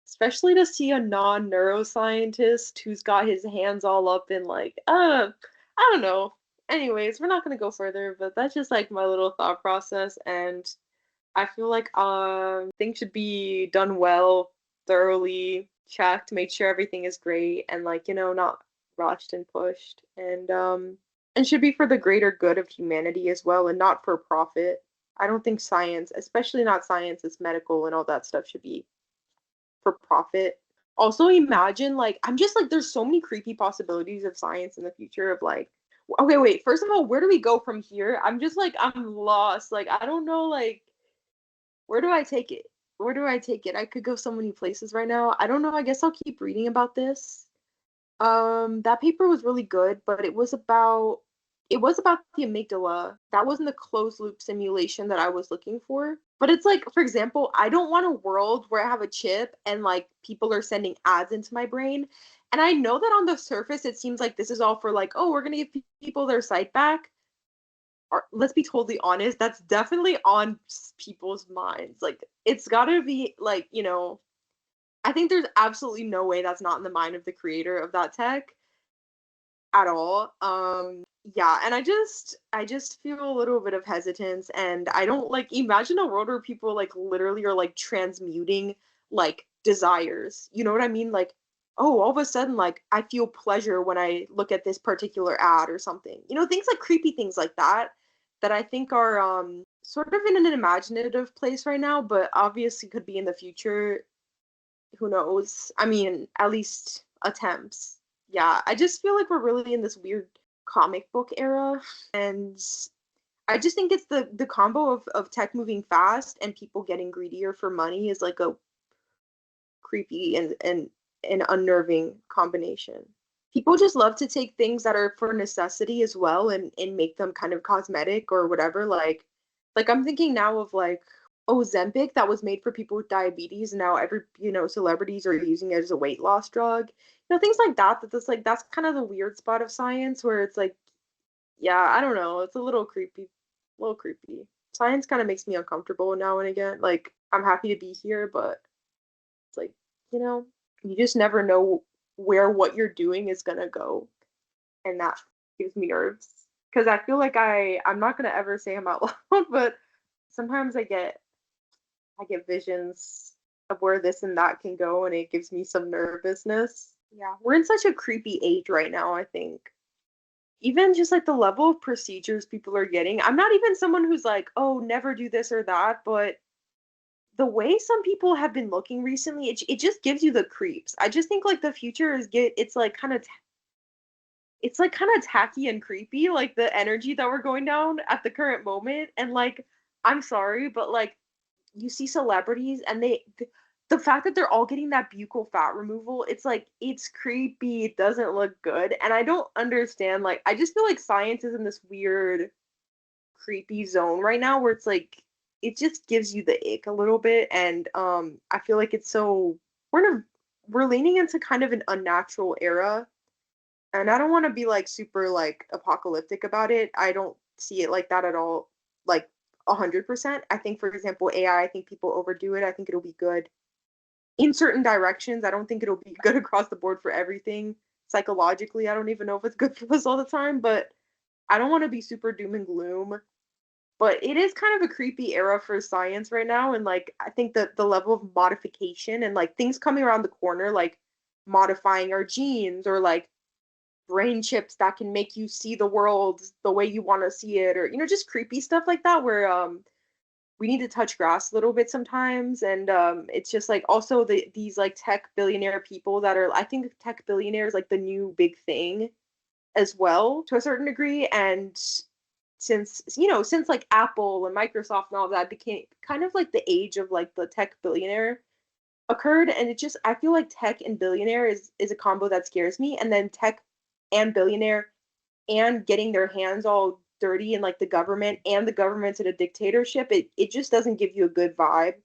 S1: especially to see a non-neuroscientist who's got his hands all up in like I don't know. Anyways, we're not gonna go further, but that's just like my little thought process, and I feel like things should be done well, thoroughly checked, make sure everything is great, and like, not rushed and pushed, and should be for the greater good of humanity as well, and not for profit. I don't think science, especially not science as medical and all that stuff, should be for profit. Also, imagine like, I'm just like, there's so many creepy possibilities of science in the future of like Okay, wait. First of all, where do we go from here? I'm just like I'm lost. Like I don't know like where do I take it? Where do I take it? I could go so many places right now. I don't know. I guess I'll keep reading about this. That paper was really good, but it was about the amygdala. That wasn't the closed loop simulation that I was looking for. But it's like, for example, I don't want a world where I have a chip and like people are sending ads into my brain. And I know that on the surface it seems like this is all for like, oh, we're gonna give people their sight back. Or, let's be totally honest, that's definitely on people's minds. Like it's gotta be like, I think there's absolutely no way that's not in the mind of the creator of that tech at all. Yeah, and I just feel a little bit of hesitance, and I don't like imagine a world where people like literally are like transmuting like desires. You know what I mean? Like, oh, all of a sudden like I feel pleasure when I look at this particular ad or something. Things like creepy things like that I think are sort of in an imaginative place right now, but obviously could be in the future. Who knows? I mean, at least attempts. Yeah, I just feel like we're really in this weird comic book era, and I just think it's the combo of tech moving fast and people getting greedier for money is like a creepy and unnerving combination. People just love to take things that are for necessity as well and make them kind of cosmetic or whatever. Like I'm thinking now of like Ozempic that was made for people with diabetes, and now celebrities are using it as a weight loss drug. Things like that. That's kind of the weird spot of science where it's like, yeah, I don't know. It's a little creepy. Science kind of makes me uncomfortable now and again. Like I'm happy to be here, but it's like, you know, you just never know where what you're doing is gonna go, and that gives me nerves. Because I feel like I'm not gonna ever say them out loud, but sometimes I get visions of where this and that can go, and it gives me some nervousness. Yeah, we're in such a creepy age right now, I think. Even just like the level of procedures people are getting. I'm not even someone who's like, oh, never do this or that, but the way some people have been looking recently, it just gives you the creeps. I just think like the future it's like kind of tacky and creepy, like the energy that we're going down at the current moment. And like, I'm sorry, but like you see celebrities and the fact that they're all getting that buccal fat removal, it's like it's creepy. It doesn't look good, and I don't understand. Like, I just feel like science is in this weird creepy zone right now where it's like it just gives you the ick a little bit, and I feel like it's so we're leaning into kind of an unnatural era, and I don't want to be like super like apocalyptic about it. I don't see it like that at all, like 100%. I think, for example, AI, I think people overdo it. I think it'll be good in certain directions. I don't think it'll be good across the board for everything. Psychologically, I don't even know if it's good for us all the time, but I don't want to be super doom and gloom. But it is kind of a creepy era for science right now, and like I think that the level of modification and like things coming around the corner, like modifying our genes or like brain chips that can make you see the world the way you want to see it, or just creepy stuff like that where we need to touch grass a little bit sometimes. And it's just like also these like tech billionaire people that are, I think tech billionaires like the new big thing as well to a certain degree. And since like Apple and Microsoft and all that became kind of like the age of like the tech billionaire occurred, and it just, I feel like tech and billionaire is a combo that scares me. And then tech and billionaire and getting their hands all dirty in like the government, and the government's in a dictatorship, it just doesn't give you a good vibe.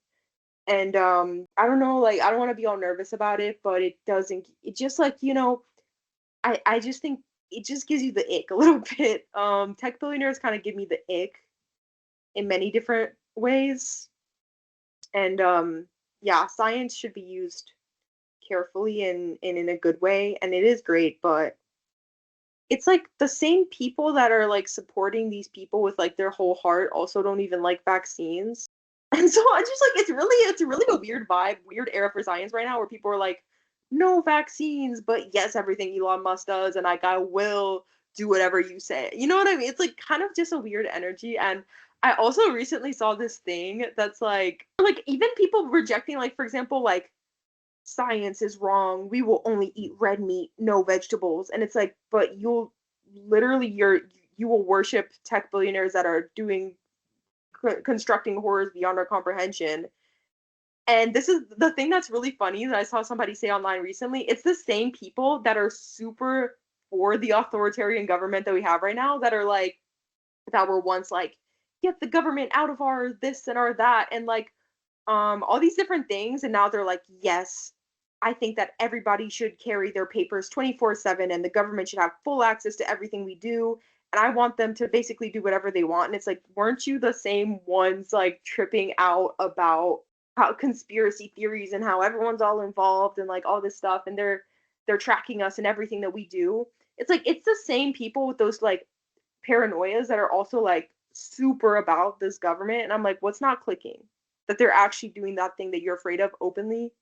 S1: And I don't know, like I don't want to be all nervous about it, but it just like, I just think it just gives you the ick a little bit. Tech billionaires kind of give me the ick in many different ways. And yeah, science should be used carefully and in a good way, and it is great, but it's like the same people that are like supporting these people with like their whole heart also don't even like vaccines. And so I just like it's really a weird vibe, weird era for science right now where people are like, no vaccines, but yes, everything Elon Musk does, and like I will do whatever you say. You know what I mean? It's like kind of just a weird energy. And I also recently saw this thing that's like even people rejecting, like for example, like science is wrong. We will only eat red meat, no vegetables. And it's like, but literally you will worship tech billionaires that are doing constructing horrors beyond our comprehension. And this is the thing that's really funny that I saw somebody say online recently. It's the same people that are super for the authoritarian government that we have right now that are like that were once like get the government out of our this and our that and like all these different things, and now they're like, yes, I think that everybody should carry their papers 24/7 and the government should have full access to everything we do, and I want them to basically do whatever they want. And it's like, weren't you the same ones like tripping out about how conspiracy theories and how everyone's all involved and like all this stuff, and they're tracking us and everything that we do? It's like it's the same people with those like paranoias that are also like super about this government, and I'm like, what's not clicking? That they're actually doing that thing that you're afraid of openly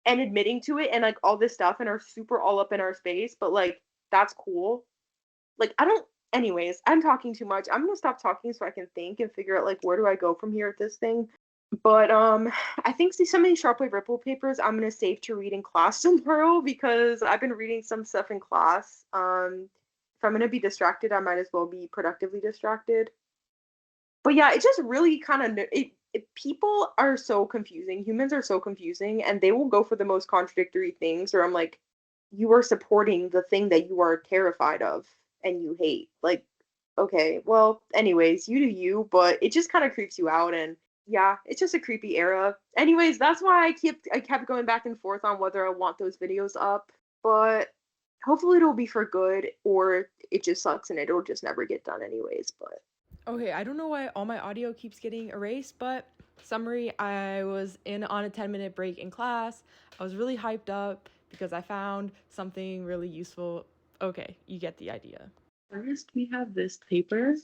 S1: and admitting to it and like all this stuff and are super all up in our space, but like that's cool. Like I don't anyways, I'm talking too much. I'm gonna stop talking so I can think and figure out like where do I go from here at this thing. But I think see some of these Sharpwave Ripple papers I'm gonna save to read in class tomorrow because I've been reading some stuff in class. If I'm gonna be distracted, I might as well be productively distracted. But yeah, it just really kind of people are so confusing. Humans are so confusing, and they will go for the most contradictory things. Or I'm like, you are supporting the thing that you are terrified of and you hate. Like, okay, well, anyways, you do you, but it just kind of creeps you out, and yeah, it's just a creepy era. Anyways, that's why I kept going back and forth on whether I want those videos up, but hopefully it'll be for good, or it just sucks and it'll just never get done anyways. But
S2: Okay, I don't know why all my audio keeps getting erased, but summary, I was in on a 10-minute break in class. I was really hyped up because I found something really useful. Okay, you get the idea.
S1: first, we have this paper.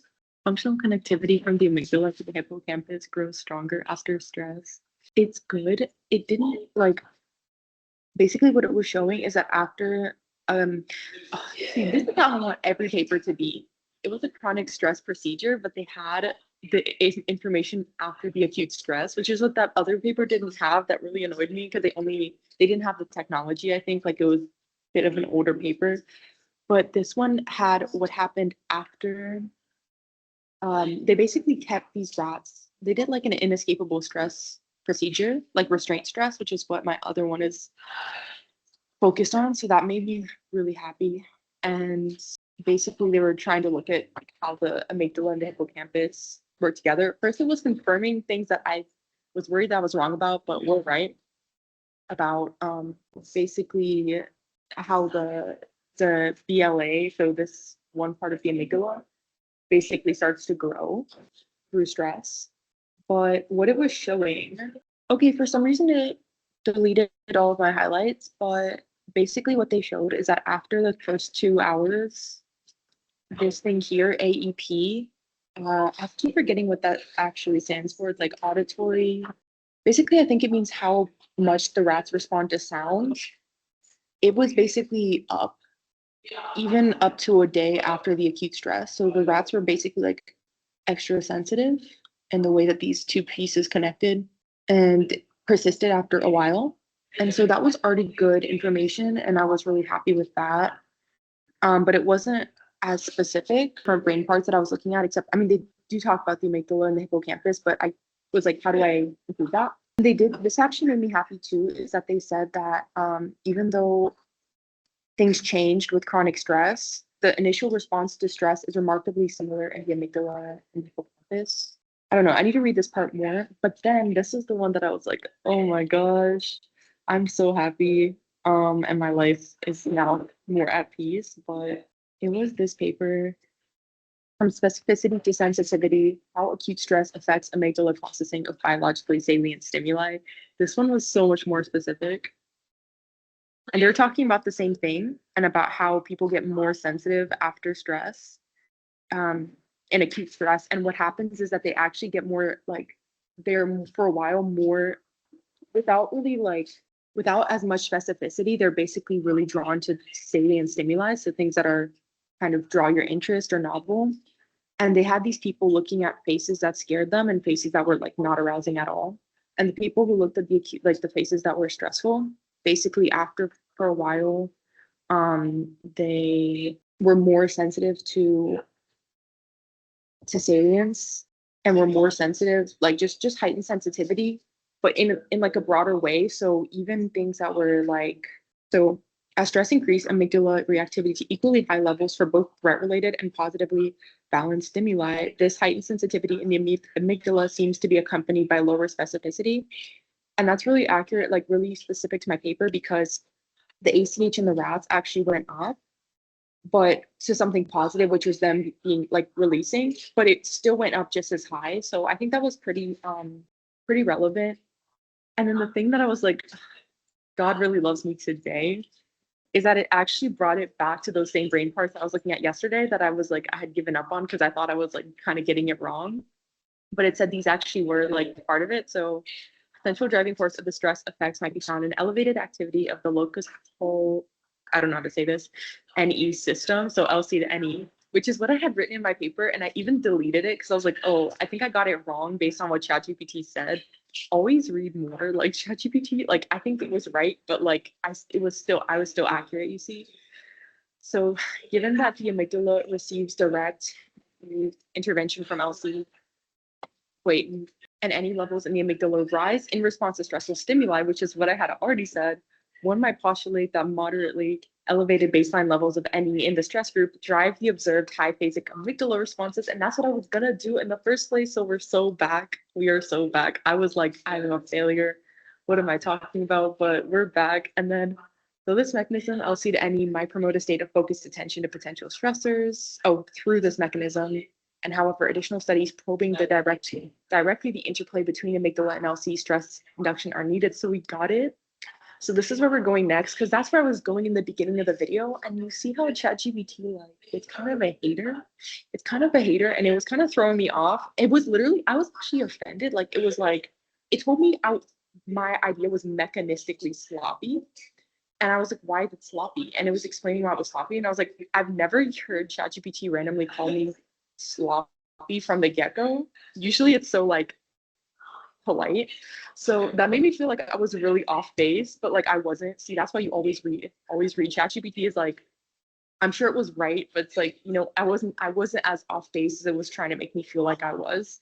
S1: Functional connectivity from the amygdala to the hippocampus grows stronger after stress. It's good. It didn't like basically what it was showing is that after see, this is how I want every paper to be. It was a chronic stress procedure, but they had the information after the acute stress, which is what that other paper didn't have. That really annoyed me because they didn't have the technology. I think like it was a bit of an older paper, but this one had what happened after. They basically kept these rats. They did like an inescapable stress procedure, like restraint stress, which is what my other one is focused on. So that made me really happy. And basically, they were trying to look at like how the amygdala and the hippocampus work together. First, it was confirming things that I was worried that I was wrong about, but were right about. Basically, how the BLA, so this one part of the amygdala, basically starts to grow through stress. But what it was showing, okay, for some reason it deleted all of my highlights, but basically what they showed is that after the first 2 hours, this thing here, AEP, I keep forgetting what that actually stands for. It's like auditory. Basically, I think it means how much the rats respond to sound. It was basically up, even up to a day after the acute stress. So the rats were basically like extra sensitive in the way that these two pieces connected and persisted after a while. And so that was already good information, and I was really happy with that. But it wasn't as specific for brain parts that I was looking at, except, I mean, they do talk about the amygdala and the hippocampus, but I was like, how do I improve that? They did, this actually made me happy too, is that they said that even though things changed with chronic stress, the initial response to stress is remarkably similar in the amygdala and hippocampus. I don't know, I need to read this part more, but then this is the one that I was like, oh my gosh, I'm so happy. And my life is now more at peace. But it was this paper, From Specificity to Sensitivity, How Acute Stress Affects Amygdala Processing of Biologically Salient Stimuli. This one was so much more specific. And they're talking about the same thing and about how people get more sensitive after stress, um, in acute stress. And what happens is that they actually get more like they're for a while more without really like without as much specificity. They're basically really drawn to salient stimuli, so things that are kind of draw your interest or novel. And they had these people looking at faces that scared them and faces that were like not arousing at all. And the people who looked at the acute, like the faces that were stressful, basically after for a while, they we're more sensitive to salience, and we're more sensitive, like just heightened sensitivity, but in like a broader way. So even things that were like, so as stress increased, amygdala reactivity to equally high levels for both threat related and positively balanced stimuli. This heightened sensitivity in the amygdala seems to be accompanied by lower specificity. And that's really accurate, like really specific to my paper, because the ACH in the rats actually went up, but to something positive, which was them being like releasing, but it still went up just as high. So I think that was pretty relevant. And then the thing that I was like, God really loves me today, is that it actually brought it back to those same brain parts that I was looking at yesterday that I was like, I had given up on because I thought I was like kind of getting it wrong. But it said these actually were like part of it. So central driving force of the stress effects might be found in elevated activity of the locus whole, I don't know how to say this, NE system. So LC to NE, which is what I had written in my paper. And I even deleted it because I was like, oh, I think I got it wrong based on what ChatGPT said. Always read more like ChatGPT. Like I think it was right, but like I was still accurate, you see. So given that the amygdala receives direct intervention from LC, wait, and any levels in the amygdala rise in response to stressful stimuli, which is what I had already said, one might postulate that moderately elevated baseline levels of NE in the stress group drive the observed high phasic amygdala responses. And that's what I was gonna do in the first place. So we're so back. We are so back. I was like, I'm a failure. What am I talking about? But we're back. And then, so this mechanism, LC to NE, might promote a state of focused attention to potential stressors. Oh, through this mechanism, and however, additional studies probing the directly the interplay between amygdala and LC stress induction are needed. So we got it. So this is where we're going next, because that's where I was going in the beginning of the video. And you see how ChatGPT, like, it's kind of a hater. It's kind of a hater, and it was kind of throwing me off. It was literally, I was actually offended. Like, it was like, it told me my idea was mechanistically sloppy. And I was like, why is it sloppy? And it was explaining why it was sloppy. And I was like, I've never heard ChatGPT randomly call me sloppy from the get-go. Usually it's so like polite. So that made me feel like I was really off base, but like I wasn't. See, that's why you always read. ChatGPT is like, I'm sure it was right, but it's like, I wasn't as off base as it was trying to make me feel like I was.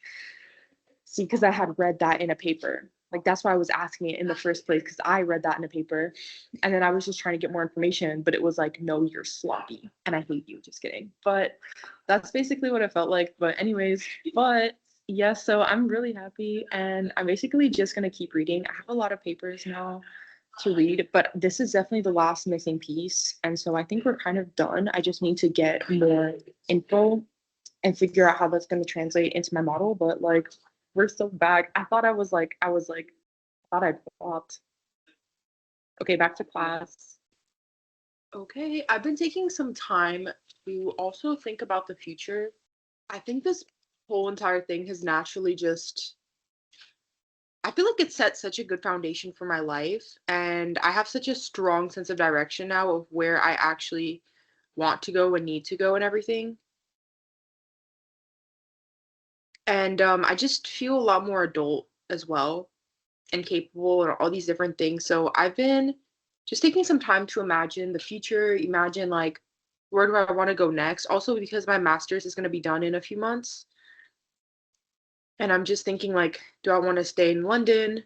S1: See, because I had read that in a paper. Like that's why I was asking it in the first place, because I read that in a paper. And then I was just trying to get more information, but it was like, no, you're sloppy. And I hate you. Just kidding. But that's basically what it felt like. But anyways, but yeah, so I'm really happy. And I'm basically just gonna keep reading. I have a lot of papers now to read, but this is definitely the last missing piece. And so I think we're kind of done. I just need to get more info and figure out how that's going to translate into my model. But like, we're so back. I thought I'd flopped. Okay, back to class. Okay, I've been taking some time to also think about the future. I think this whole entire thing has naturally just, I feel like it set such a good foundation for my life. And I have such a strong sense of direction now of where I actually want to go and need to go and everything. And I just feel a lot more adult as well and capable and all these different things. So I've been just taking some time to imagine the future, imagine like where do I want to go next? Also because my master's is going to be done in a few months. And I'm just thinking like, do I want to stay in London?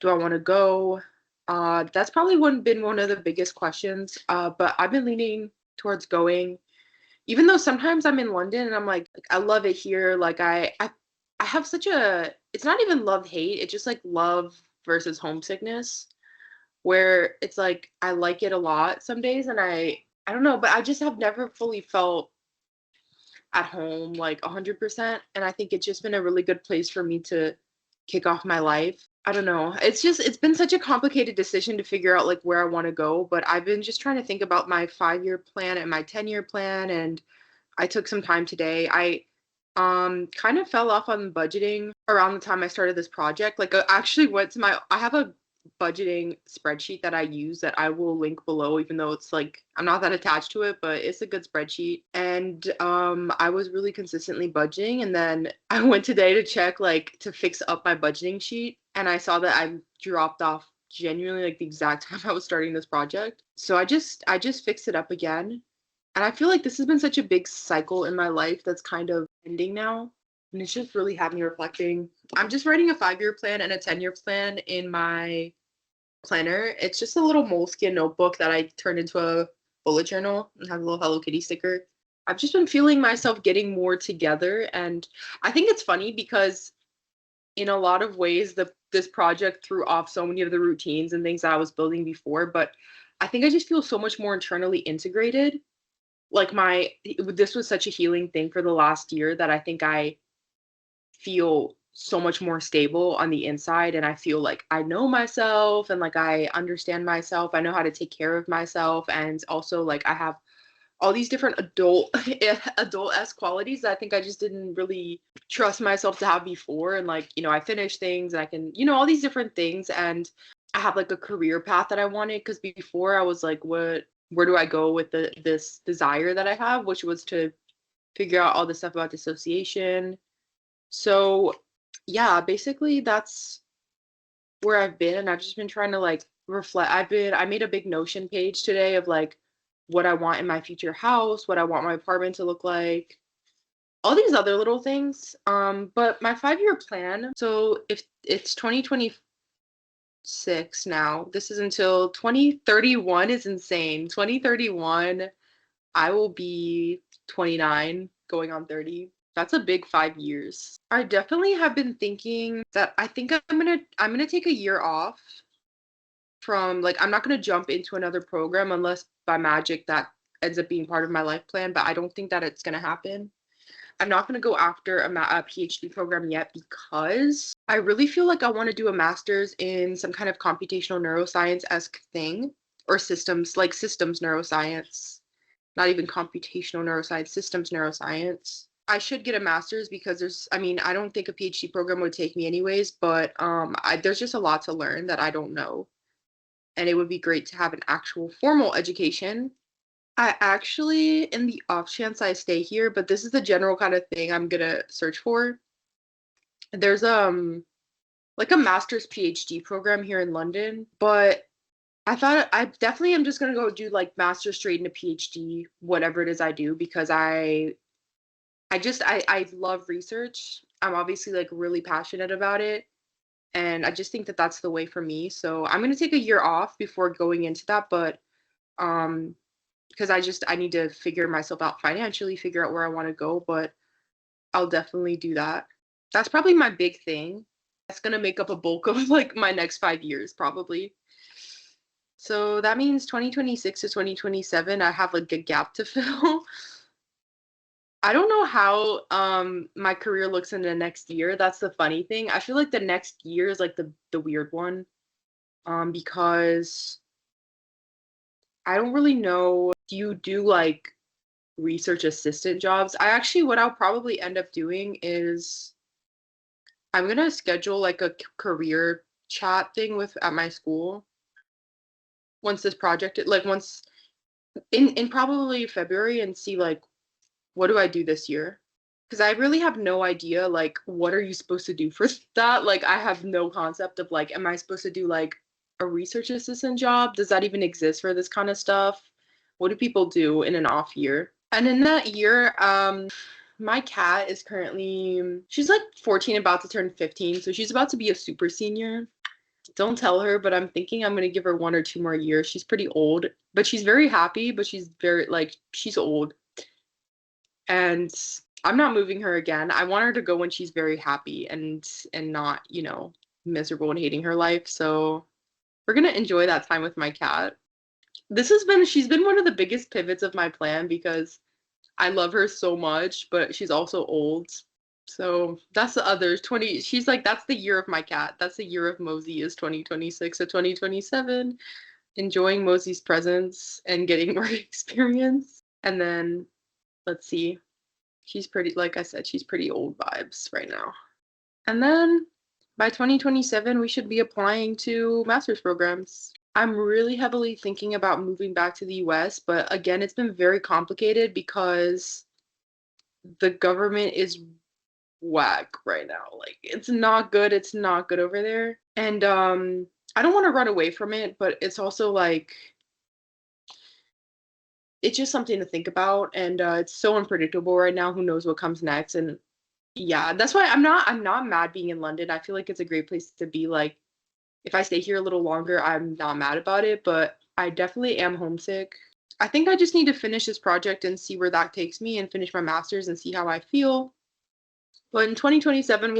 S1: Do I want to go? That's probably been one of the biggest questions. But I've been leaning towards going, even though sometimes I'm in London and I'm like I love it here. Like I have such a, it's not even love hate, it's just like love versus homesickness, where it's like I like it a lot some days and I don't know, but I just have never fully felt at home like 100%, and I think it's just been a really good place for me to kick off my life. I don't know. It's been such a complicated decision to figure out like where I want to go, but I've been just trying to think about my 5-year plan and my 10-year plan, and I took some time today. I kind of fell off on budgeting around the time I started this project. Like I actually went to I have a budgeting spreadsheet that I use that I will link below, even though it's like I'm not that attached to it, but it's a good spreadsheet. And I was really consistently budgeting, and then I went today to check like to fix up my budgeting sheet, and I saw that I dropped off genuinely like the exact time I was starting this project. So I just fixed it up again. And I feel like this has been such a big cycle in my life that's kind of ending now. And it's just really had me reflecting. I'm just writing a 5-year plan and a 10-year plan in my planner. It's just a little moleskin notebook that I turned into a bullet journal and has a little Hello Kitty sticker. I've just been feeling myself getting more together. And I think it's funny because in a lot of ways, this project threw off so many of the routines and things that I was building before. But I think I just feel so much more internally integrated. Like this was such a healing thing for the last year that I think I feel so much more stable on the inside, and I feel like I know myself and like I understand myself. I know how to take care of myself, and also like I have all these different adult-esque qualities that I think I just didn't really trust myself to have before. And like, I finish things and I can, all these different things. And I have like a career path that I wanted, because before I was like, where do I go with this desire that I have, which was to figure out all the stuff about dissociation. So yeah, basically that's where I've been, and I've just been trying to like reflect. I made a big Notion page today of like what I want in my future house, what I want my apartment to look like, all these other little things. But my 5-year plan, so if it's 2026 now, this is until 2031 is insane. 2031, I will be 29, going on 30. That's a big 5 years. I definitely have been thinking that I think I'm gonna take a year off from, like, I'm not gonna jump into another program unless by magic that ends up being part of my life plan, but I don't think that it's gonna happen. I'm not gonna go after a PhD program yet because I really feel like I want to do a master's in some kind of computational neuroscience-esque thing, or systems neuroscience, not even computational neuroscience, systems neuroscience. I should get a master's because I don't think a PhD program would take me anyways, but there's just a lot to learn that I don't know. And it would be great to have an actual formal education. I actually, in the off chance I stay here, but this is the general kind of thing I'm gonna search for. There's like a master's PhD program here in London, but I thought I definitely am just gonna go do like master's straight into PhD, whatever it is I do, because I love research. I'm obviously like really passionate about it, and I just think that that's the way for me. So I'm gonna take a year off before going into that, but um, because I need to figure myself out financially, figure out where I want to go, but I'll definitely do that. That's probably my big thing. That's gonna make up a bulk of like my next 5 years probably. So that means 2026 to 2027, I have like a gap to fill. I don't know how my career looks in the next year. That's the funny thing. I feel like the next year is like the weird one. Because I don't really know. Do you do like research assistant jobs? What I'll probably end up doing is I'm gonna schedule like a career chat thing with at my school once this project, like once in probably February, and see like what do I do this year? Because I really have no idea, like, what are you supposed to do for that? Like, I have no concept of, like, am I supposed to do, like, a research assistant job? Does that even exist for this kind of stuff? What do people do in an off year? And in that year, my cat is currently, she's like 14, about to turn 15, so she's about to be a super senior. Don't tell her, but I'm thinking I'm gonna give her 1 or 2 more years. She's pretty old, but she's very happy, but she's very, like, she's old. And I'm not moving her again. I want her to go when she's very happy and not, miserable and hating her life. So we're gonna enjoy that time with my cat. She's been one of the biggest pivots of my plan because I love her so much, but she's also old. So that's the other 20. She's like, that's the year of my cat. That's the year of Mosey, is 2026 to 2027. Enjoying Mosey's presence and getting more experience. And then let's see. She's pretty, like I said, she's pretty old vibes right now. And then by 2027, we should be applying to master's programs. I'm really heavily thinking about moving back to the US, but again, it's been very complicated because the government is whack right now. Like, it's not good. It's not good over there. And I don't want to run away from it, but it's also like it's just something to think about, and it's so unpredictable right now. Who knows what comes next? And yeah, that's why I'm not mad being in London. I feel like it's a great place to be. Like if I stay here a little longer, I'm not mad about it, but I definitely am homesick. I think I just need to finish this project and see where that takes me and finish my master's and see how I feel. But in 2027,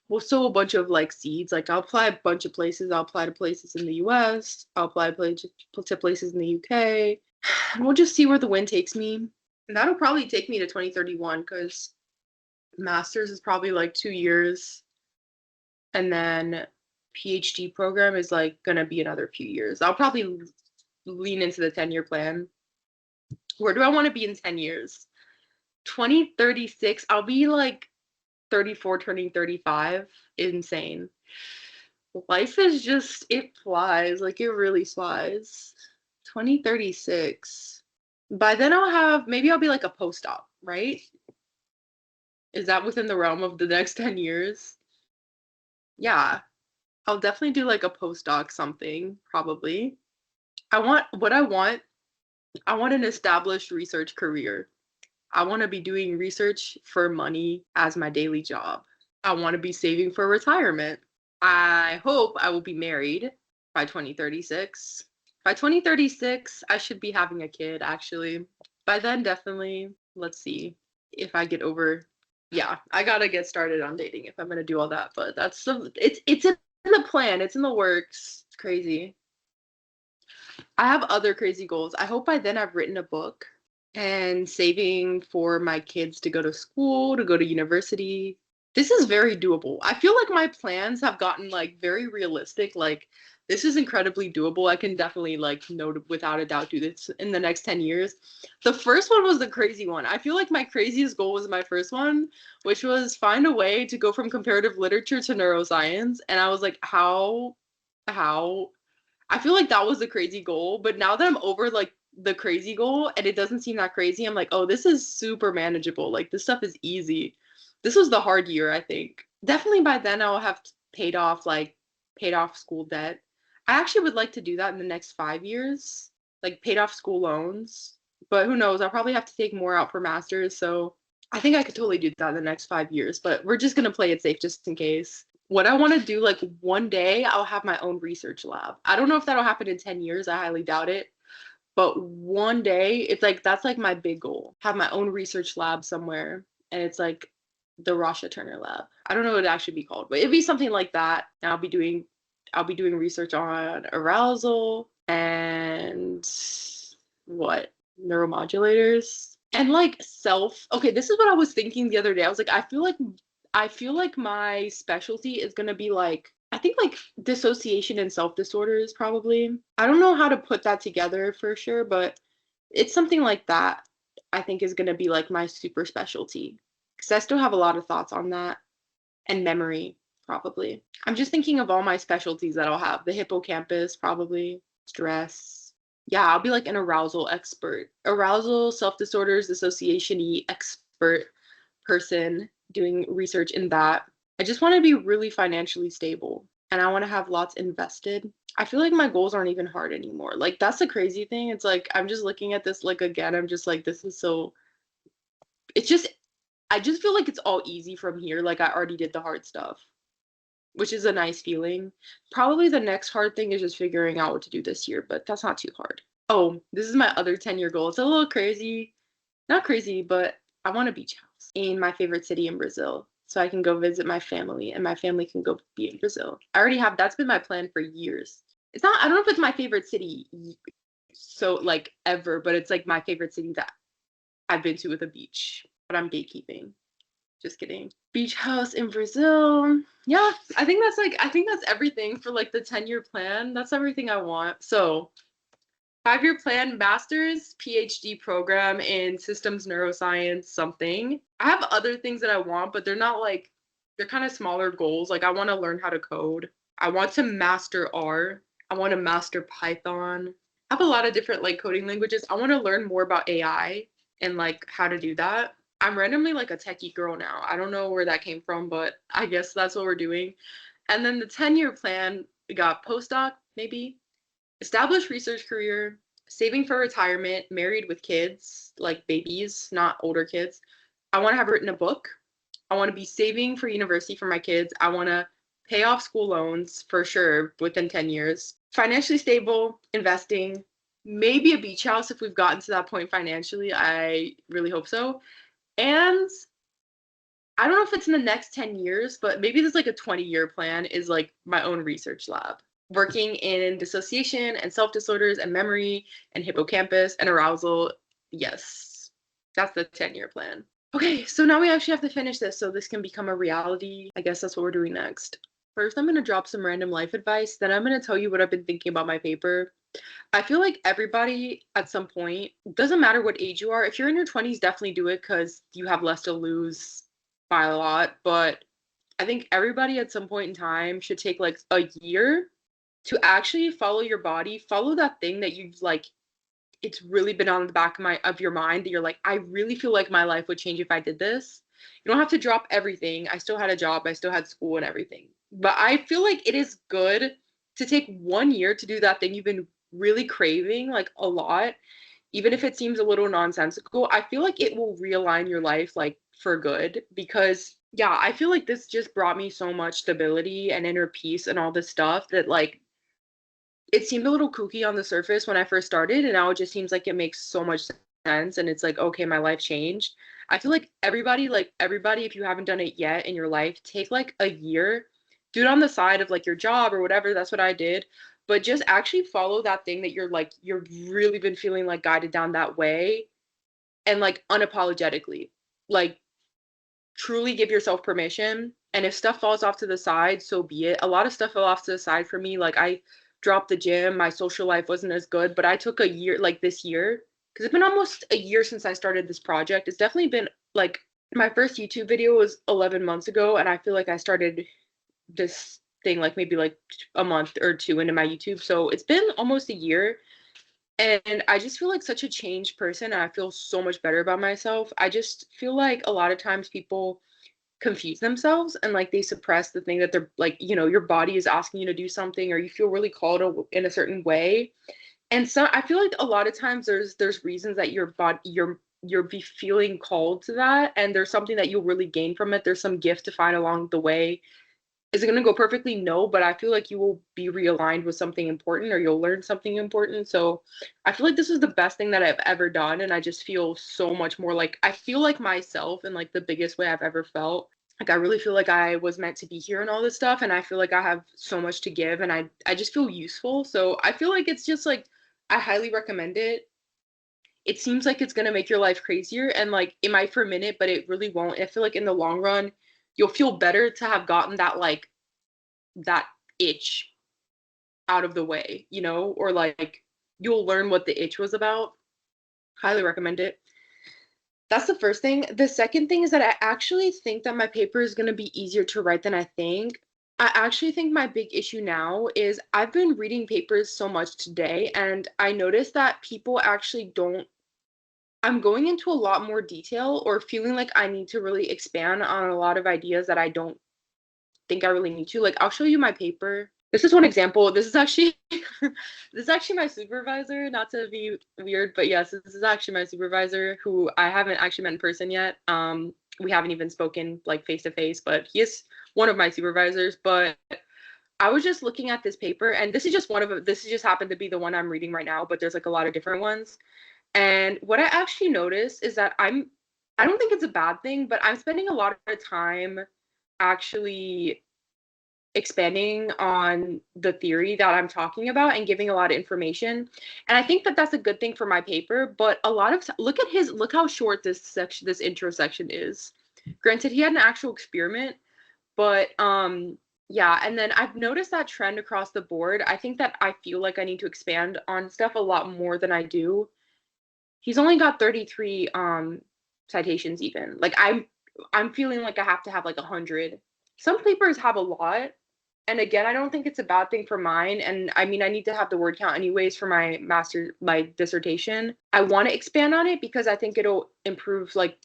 S1: we'll sow a bunch of like seeds. Like I'll apply a bunch of places. I'll apply to places in the US. I'll apply to places in the UK. And we'll just see where the wind takes me. And that'll probably take me to 2031 because master's is probably like 2 years. And then PhD program is like gonna be another few years. I'll probably lean into the 10-year plan. Where do I want to be in 10 years? 2036, I'll be like 34 turning 35. Insane. Life is just, it flies. Like it really flies. 2036. By then maybe I'll be like a postdoc, right? Is that within the realm of the next 10 years? Yeah, I'll definitely do like a postdoc something, probably. I want an established research career. I want to be doing research for money as my daily job. I want to be saving for retirement. I hope I will be married by 2036. By 2036, I should be having a kid, actually. By then, definitely, let's see if I get over. Yeah, I gotta get started on dating if I'm gonna do all that. But it's in the plan. It's in the works. It's crazy. I have other crazy goals. I hope by then I've written a book and saving for my kids to go to school, to go to university. This is very doable. I feel like my plans have gotten like very realistic. Like this is incredibly doable. I can definitely like without a doubt do this in the next 10 years. The first one was the crazy one. I feel like my craziest goal was my first one, which was find a way to go from comparative literature to neuroscience. And I was like, how I feel like that was the crazy goal, but now that I'm over like the crazy goal and it doesn't seem that crazy, I'm like, oh, this is super manageable. Like this stuff is easy. This was the hard year, I think. Definitely by then I'll have paid off school debt. I actually would like to do that in the next 5 years, like paid off school loans. But who knows? I'll probably have to take more out for masters, so I think I could totally do that in the next 5 years, but we're just gonna play it safe just in case. What I want to do, like one day, I'll have my own research lab. I don't know if that'll happen in 10 years. I highly doubt it. But one day, it's like that's like my big goal. Have my own research lab somewhere. And it's like the Rasha Turner lab. I don't know what it'd actually be called, but it'd be something like that. And I'll be doing research on arousal and what? Neuromodulators. And like okay, this is what I was thinking the other day. I was like, I feel like my specialty is going to be like I think like dissociation and self disorders probably. I don't know how to put that together for sure, but it's something like that I think is going to be like my super specialty because I still have a lot of thoughts on that and memory probably. I'm just thinking of all my specialties that I'll have. The hippocampus probably, stress. Yeah, I'll be like an arousal expert. Arousal, self disorders, dissociation expert person doing research in that. I just want to be really financially stable and I want to have lots invested. I feel like my goals aren't even hard anymore. Like that's the crazy thing. It's like I'm just looking at this like again, I'm just like this is so it's just I just feel like it's all easy from here. Like I already did the hard stuff, which is a nice feeling. Probably the next hard thing is just figuring out what to do this year, but that's not too hard. Oh, this is my other 10-year goal. It's a little crazy. Not crazy, but I want a beach house in my favorite city in Brazil so I can go visit my family and my family can go be in Brazil. I already have that's been my plan for years. It's not I don't know if it's my favorite city so like ever, but it's like my favorite city that I've been to with a beach. But I'm gatekeeping. Just kidding. Beach house in Brazil. Yeah, I think that's everything for like the 10-year plan. That's everything I want. So 5-year plan, master's, PhD program in systems neuroscience, something. I have other things that I want, but they're not like, they're kind of smaller goals. Like, I want to learn how to code. I want to master R. I want to master Python. I have a lot of different like coding languages. I want to learn more about AI and like how to do that. I'm randomly like a techie girl now. I don't know where that came from, but I guess that's what we're doing. And then the 10-year plan, we got postdoc, maybe, established research career, saving for retirement, married with kids, like babies, not older kids. I want to have written a book. I want to be saving for university for my kids. I want to pay off school loans for sure within 10 years. Financially stable, investing, maybe a beach house if we've gotten to that point financially. I really hope so. And I don't know if it's in the next 10 years, but maybe there's like a 20-year plan is like my own research lab. Working in dissociation and self disorders and memory and hippocampus and arousal. Yes, that's the 10-year plan. Okay, so now we actually have to finish this so this can become a reality. I guess that's what we're doing next. First, I'm going to drop some random life advice. Then I'm going to tell you what I've been thinking about my paper. I feel like everybody at some point, doesn't matter what age you are, if you're in your 20s, definitely do it because you have less to lose by a lot. But I think everybody at some point in time should take like a year to actually follow your body, follow that thing that you've like it's really been on the back of your mind that you're like, I really feel like my life would change if I did this. You don't have to drop everything. I still had a job, I still had school and everything. But I feel like it is good to take 1 year to do that thing you've been really craving like a lot, even if it seems a little nonsensical. I feel like it will realign your life like for good because yeah, I feel like this just brought me so much stability and inner peace and all this stuff that like it seemed a little kooky on the surface when I first started, and now it just seems like it makes so much sense. And it's like, okay, my life changed. I feel like everybody, if you haven't done it yet in your life, take like a year, do it on the side of like your job or whatever. That's what I did. But just actually follow that thing that you're really been feeling like guided down that way and like unapologetically. Like truly give yourself permission. And if stuff falls off to the side, so be it. A lot of stuff fell off to the side for me. Like I dropped the gym, my social life wasn't as good, but I took a year, like this year, because it's been almost a year since I started this project. It's definitely been like my first YouTube video was 11 months ago, and I feel like I started this thing like maybe like a month or two into my YouTube. So it's been almost a year. And I just feel like such a changed person, and I feel so much better about myself. I just feel like a lot of times people confuse themselves and like they suppress the thing that they're like, your body is asking you to do something or you feel really called in a certain way. And so I feel like a lot of times there's reasons that your body you're be feeling called to that, and there's something that you'll really gain from it. There's some gift to find along the way. Is it going to go perfectly? No, but I feel like you will be realigned with something important or you'll learn something important. So I feel like this is the best thing that I've ever done. And I just feel so much more like I feel like myself in like the biggest way I've ever felt. Like I really feel like I was meant to be here and all this stuff. And I feel like I have so much to give and I just feel useful. So I feel like it's just like I highly recommend it. It seems like it's going to make your life crazier and like it might for a minute, but it really won't. I feel like in the long run, you'll feel better to have gotten that like that itch out of the way, or like you'll learn what the itch was about. Highly recommend it. That's the first thing. The second thing is that I actually think that my paper is going to be easier to write than I think. I actually think my big issue now is I've been reading papers so much today, and I noticed that people actually don't. I'm going into a lot more detail or feeling like I need to really expand on a lot of ideas that I don't think I really need to. Like, I'll show you my paper. This is one example. This is actually this is actually my supervisor, not to be weird, but yes, this is actually my supervisor who I haven't actually met in person yet. We haven't even spoken like face to face, but he is one of my supervisors. But I was just looking at this paper, and this is just one of them. This just happened to be the one I'm reading right now, but there's like a lot of different ones. And what I actually noticed is that I don't think it's a bad thing, but I'm spending a lot of time actually expanding on the theory that I'm talking about and giving a lot of information. And I think that that's a good thing for my paper, but a lot of look how short this intro section is. Granted, he had an actual experiment, but yeah, and then I've noticed that trend across the board. I think that I feel like I need to expand on stuff a lot more than I do. He's only got 33 citations even. Like I'm feeling like I have to have like 100. Some papers have a lot. And again, I don't think it's a bad thing for mine. And I mean, I need to have the word count anyways for my dissertation. I want to expand on it because I think it'll improve, like,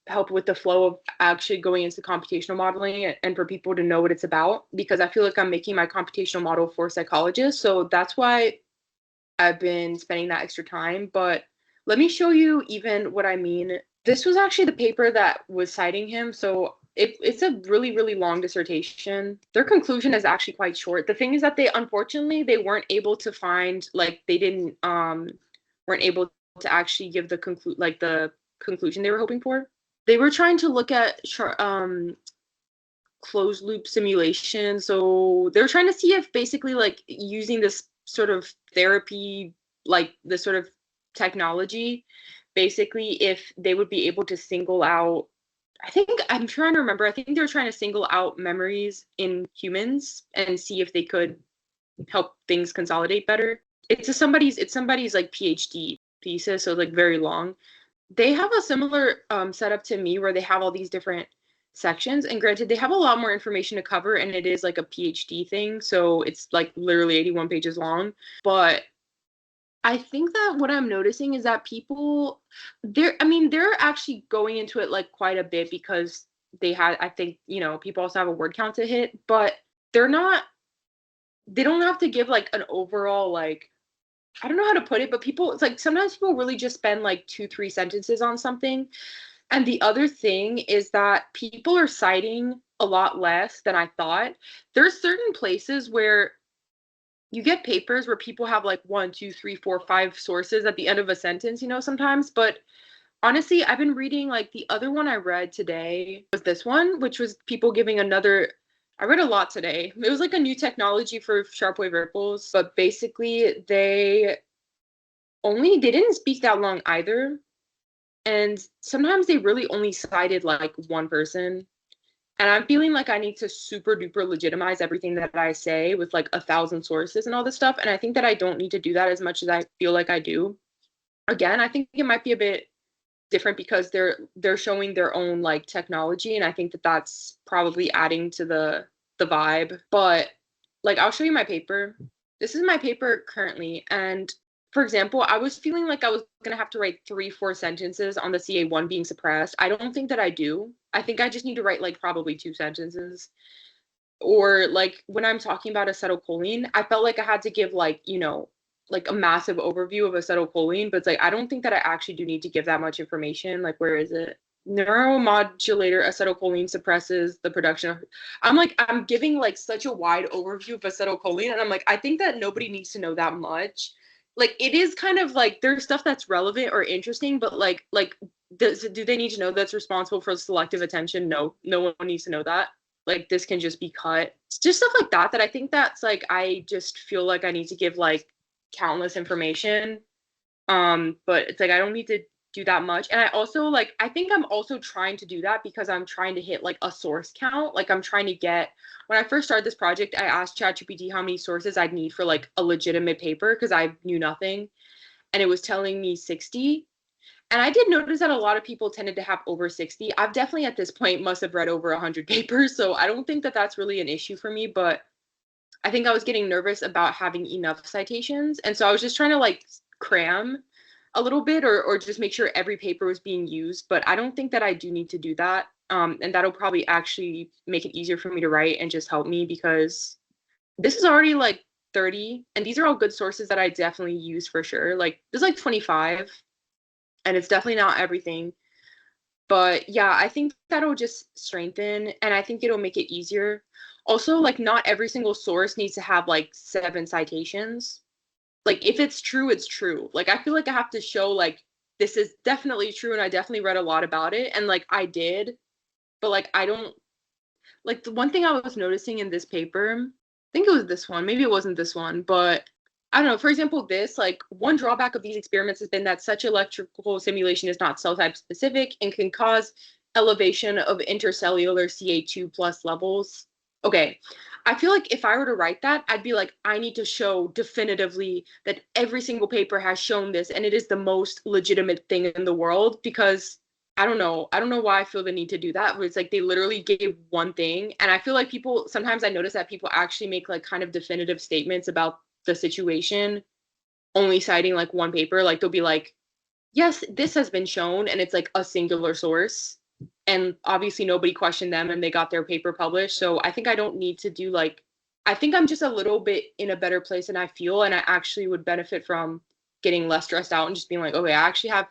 S1: help with the flow of actually going into computational modeling and for people to know what it's about. Because I feel like I'm making my computational model for psychologists. So that's why I've been spending that extra time. But let me show you even what I mean. This was actually the paper that was citing him. So it's a really, really long dissertation. Their conclusion is actually quite short. The thing is that they unfortunately they weren't able to find like they didn't weren't able to actually give the conclusion they were hoping for. They were trying to look at closed loop simulation. So they're trying to see if basically like using this sort of therapy, like this sort of technology, basically if they would be able to single out. I think I'm trying to remember. I think they're trying to single out memories in humans and see if they could help things consolidate better. It's somebody's like PhD thesis, so like very long. They have a similar setup to me where they have all these different sections, and granted they have a lot more information to cover, and it is like a PhD thing, so it's like literally 81 pages long. But I think that what I'm noticing is that people they're actually going into it like quite a bit because I think, people also have a word count to hit, but they're not they don't have to give like an overall like I don't know how to put it, but people it's like sometimes people really just spend like 2, 3 sentences on something. And the other thing is that people are citing a lot less than I thought. There's certain places where you get papers where people have like 1, 2, 3, 4, 5 sources at the end of a sentence, sometimes. But honestly, I've been reading like the other one I read today was this one, which was people giving another. I read a lot today. It was like a new technology for sharp wave ripples, but basically they didn't speak that long either. And sometimes they really only cited like one person. And I'm feeling like I need to super duper legitimize everything that I say with like 1,000 sources and all this stuff. And I think that I don't need to do that as much as I feel like I do. Again, I think it might be a bit different because they're showing their own like technology, and I think that that's probably adding to the vibe. But like I'll show you my paper. This is my paper currently, and for example, I was feeling like I was gonna have to write 3, 4 sentences on the CA1 being suppressed. I don't think that I do. I think I just need to write like probably 2 sentences. Or like when I'm talking about acetylcholine, I felt like I had to give like, like a massive overview of acetylcholine, but it's like I don't think that I actually do need to give that much information. Like where is it? Neuromodulator acetylcholine suppresses the production of I'm giving like such a wide overview of acetylcholine, and I'm like, I think that nobody needs to know that much. Like it is kind of like there's stuff that's relevant or interesting, but do they need to know that's responsible for selective attention? No, no one needs to know that. Like this can just be cut. It's just stuff like that I think that's like I just feel like I need to give like countless information. But it's like I don't need to do that much. And I also like I think I'm also trying to do that because I'm trying to hit like a source count. Like I'm trying to get when I first started this project, I asked ChatGPT how many sources I'd need for like a legitimate paper because I knew nothing. And it was telling me 60. And I did notice that a lot of people tended to have over 60. I've definitely at this point must have read over 100 papers, so I don't think that that's really an issue for me, but I think I was getting nervous about having enough citations. And so I was just trying to like cram a little bit or just make sure every paper was being used, but I don't think that I do need to do that. And that'll probably actually make it easier for me to write and just help me because this is already like 30 and these are all good sources that I definitely use for sure. Like there's like 25 and it's definitely not everything. But yeah, I think that'll just strengthen and I think it'll make it easier. Also, like not every single source needs to have like 7 citations. Like if it's true, it's true. Like I feel like I have to show like this is definitely true and I definitely read a lot about it and like I did, but like I don't like the one thing I was noticing in this paper, I think it was this one, maybe it wasn't this one, but I don't know. For example, this like one drawback of these experiments has been that such electrical simulation is not cell type specific and can cause elevation of intercellular CA2 plus levels. Okay, I feel like if I were to write that, I'd be like, I need to show definitively that every single paper has shown this and it is the most legitimate thing in the world because I don't know. I don't know why I feel the need to do that. But it's like they literally gave one thing. And I feel like people sometimes I notice that people actually make like kind of definitive statements about the situation, only citing like one paper. Like they'll be like, yes, this has been shown, and it's like a singular source. And obviously nobody questioned them and they got their paper published. So I think I don't need to do like I think I'm just a little bit in a better place than I feel, and I actually would benefit from getting less stressed out and just being like, okay, I actually have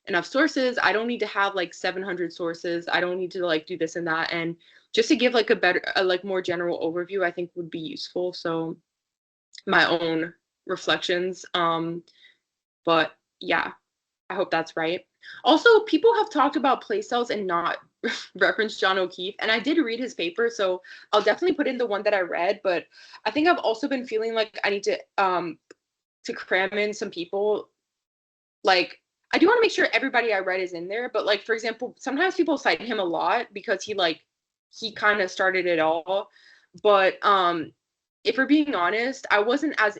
S1: enough sources. I don't need to have like 700 sources. I don't need to like do this and that. And just to give like a like more general overview, I think would be useful. So my own reflections. But yeah, I hope that's right. Also, people have talked about place cells and not referenced John O'Keefe, and I did read his paper, so I'll definitely put in the one that I read. But I think I've also been feeling like I need to cram in some people. Like, I do want to make sure everybody I read is in there, but like for example, sometimes people cite him a lot because he kind of started it all. But if we're being honest, I wasn't as,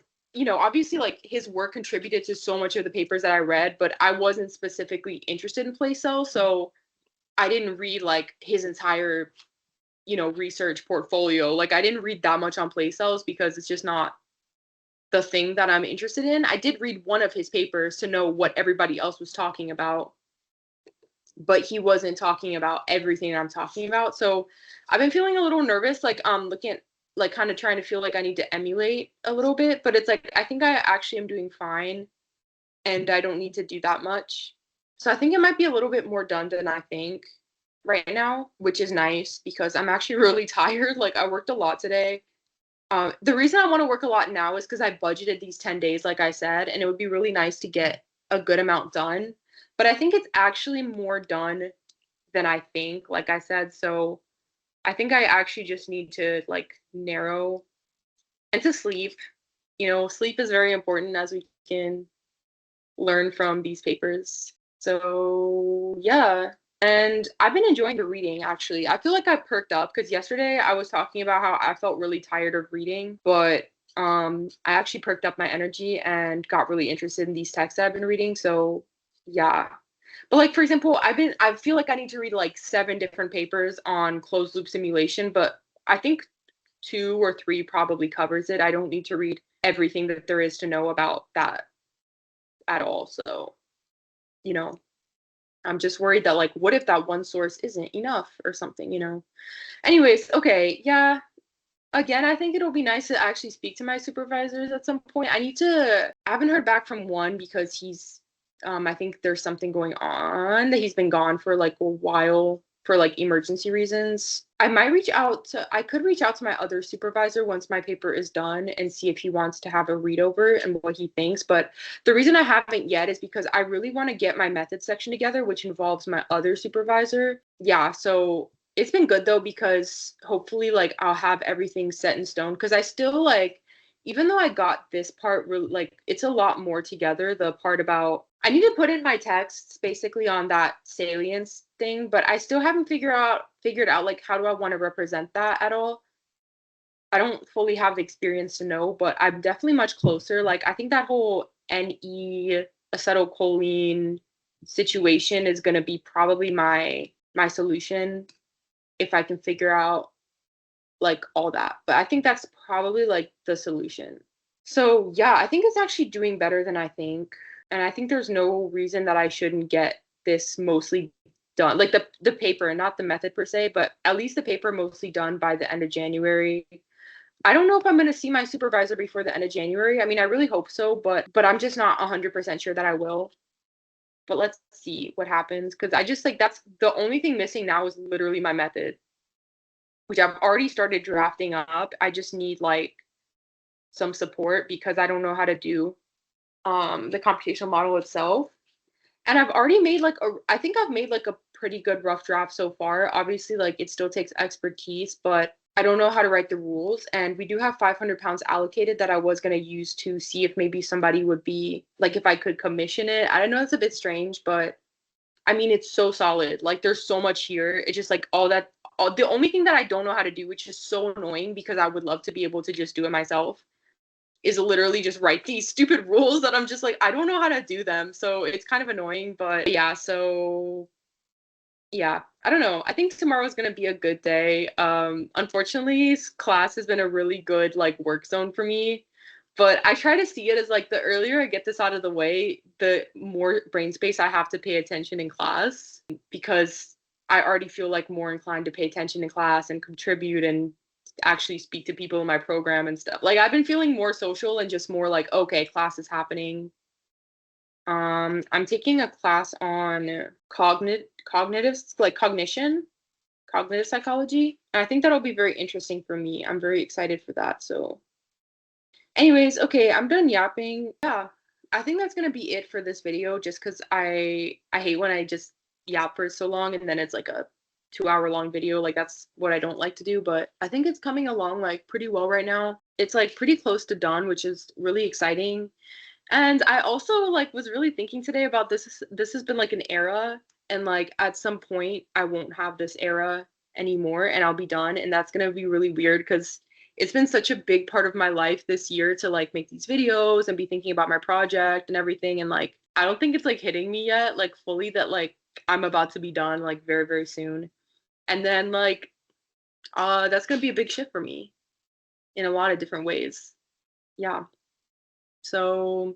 S1: obviously like his work contributed to so much of the papers that I read, but I wasn't specifically interested in place cell, so I didn't read like his entire, research portfolio. Like I didn't read that much on place cells because it's just not the thing that I'm interested in. I did read one of his papers to know what everybody else was talking about, but he wasn't talking about everything I'm talking about. So I've been feeling a little nervous, like looking at like kind of trying to feel like I need to emulate a little bit, but it's like I think I actually am doing fine and I don't need to do that much. So I think it might be a little bit more done than I think right now, which is nice because I'm actually really tired. Like I worked a lot today. The reason I want to work a lot now is because I budgeted these 10 days, like I said, and it would be really nice to get a good amount done. But I think it's actually more done than I think, like I said. So I think I actually just need to like narrow and to sleep. Sleep is very important as we can learn from these papers. So yeah. And I've been enjoying the reading actually. I feel like I perked up because yesterday I was talking about how I felt really tired of reading, but I actually perked up my energy and got really interested in these texts I've been reading. So yeah. But like for example, I feel like I need to read like 7 different papers on closed loop simulation, but I think 2 or 3 probably covers it. I don't need to read everything that there is to know about that at all. So, you know, I'm just worried that like what if that one source isn't enough or something. Anyways, okay, yeah. Again, I think it'll be nice to actually speak to my supervisors at some point. I haven't heard back from one because I think there's something going on that he's been gone for like a while for like emergency reasons. I could reach out to my other supervisor once my paper is done and see if he wants to have a read over and what he thinks. But the reason I haven't yet is because I really want to get my method section together, which involves my other supervisor. Yeah, so it's been good though because hopefully like I'll have everything set in stone because I still like even though I got this part like it's a lot more together, the part about I need to put in my texts basically on that salience thing, but I still haven't figured out like how do I want to represent that at all. I don't fully have the experience to know, but I'm definitely much closer. Like I think that whole NE acetylcholine situation is going to be probably my solution if I can figure out like all that. But I think that's probably like the solution. So yeah, I think it's actually doing better than I think. And I think there's no reason that I shouldn't get this mostly done. Like the paper, not the method per se, but at least the paper mostly done by the end of January. I don't know if I'm going to see my supervisor before the end of January. I mean, I really hope so, but I'm just not 100% sure that I will. But let's see what happens because I just like that's the only thing missing now is literally my method, which I've already started drafting up. I just need like some support because I don't know how to do the computational model itself. And I think I've made like a pretty good rough draft so far. Obviously, like it still takes expertise, but I don't know how to write the rules. And we do have 500 pounds allocated that I was going to use to see if maybe somebody would be like, if I could commission it. I don't know, it's a bit strange, but I mean, it's so solid. Like there's so much here. It's just like the only thing that I don't know how to do, which is so annoying because I would love to be able to just do it myself, is literally just write these stupid rules that I'm just like, I don't know how to do them. So it's kind of annoying, but yeah, so yeah, I don't know. I think tomorrow's gonna be a good day. Unfortunately, class has been a really good like work zone for me. But I try to see it as like the earlier I get this out of the way, the more brain space I have to pay attention in class because I already feel like more inclined to pay attention in class and contribute and actually speak to people in my program and stuff. Like I've been feeling more social and just more like, okay, class is happening. I'm taking a class on cognitive like cognitive psychology. And I think that'll be very interesting for me. I'm very excited for that. So anyways, okay, I'm done yapping. Yeah, I think that's gonna be it for this video just because I hate when I just yap for so long and then it's like a 2 hour long video. Like that's what I don't like to do, but I think it's coming along like pretty well right now. It's like pretty close to done, which is really exciting. And I also like was really thinking today about this has been like an era and like at some point I won't have this era anymore and I'll be done and that's going to be really weird because it's been such a big part of my life this year to like make these videos and be thinking about my project and everything and like I don't think it's like hitting me yet like fully that like I'm about to be done like very very soon. And then like that's going to be a big shift for me in a lot of different ways. Yeah. So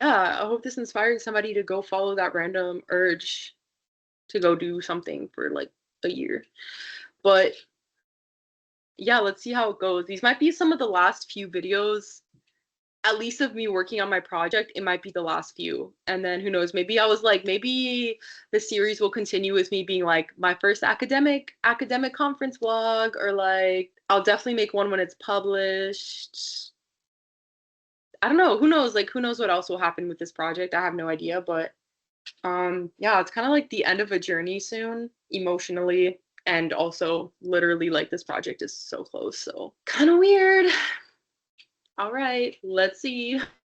S1: yeah, I hope this inspires somebody to go follow that random urge to go do something for like a year. But yeah, let's see how it goes. These might be some of the last few videos, at least of me working on my project. It might be the last few. And then who knows, maybe I was like, maybe the series will continue with me being like my first academic conference vlog, or like I'll definitely make one when it's published. I don't know. Who knows? Like who knows what else will happen with this project? I have no idea, but yeah, it's kind of like the end of a journey soon, emotionally, and also literally like this project is so close, so kind of weird. All right, let's see.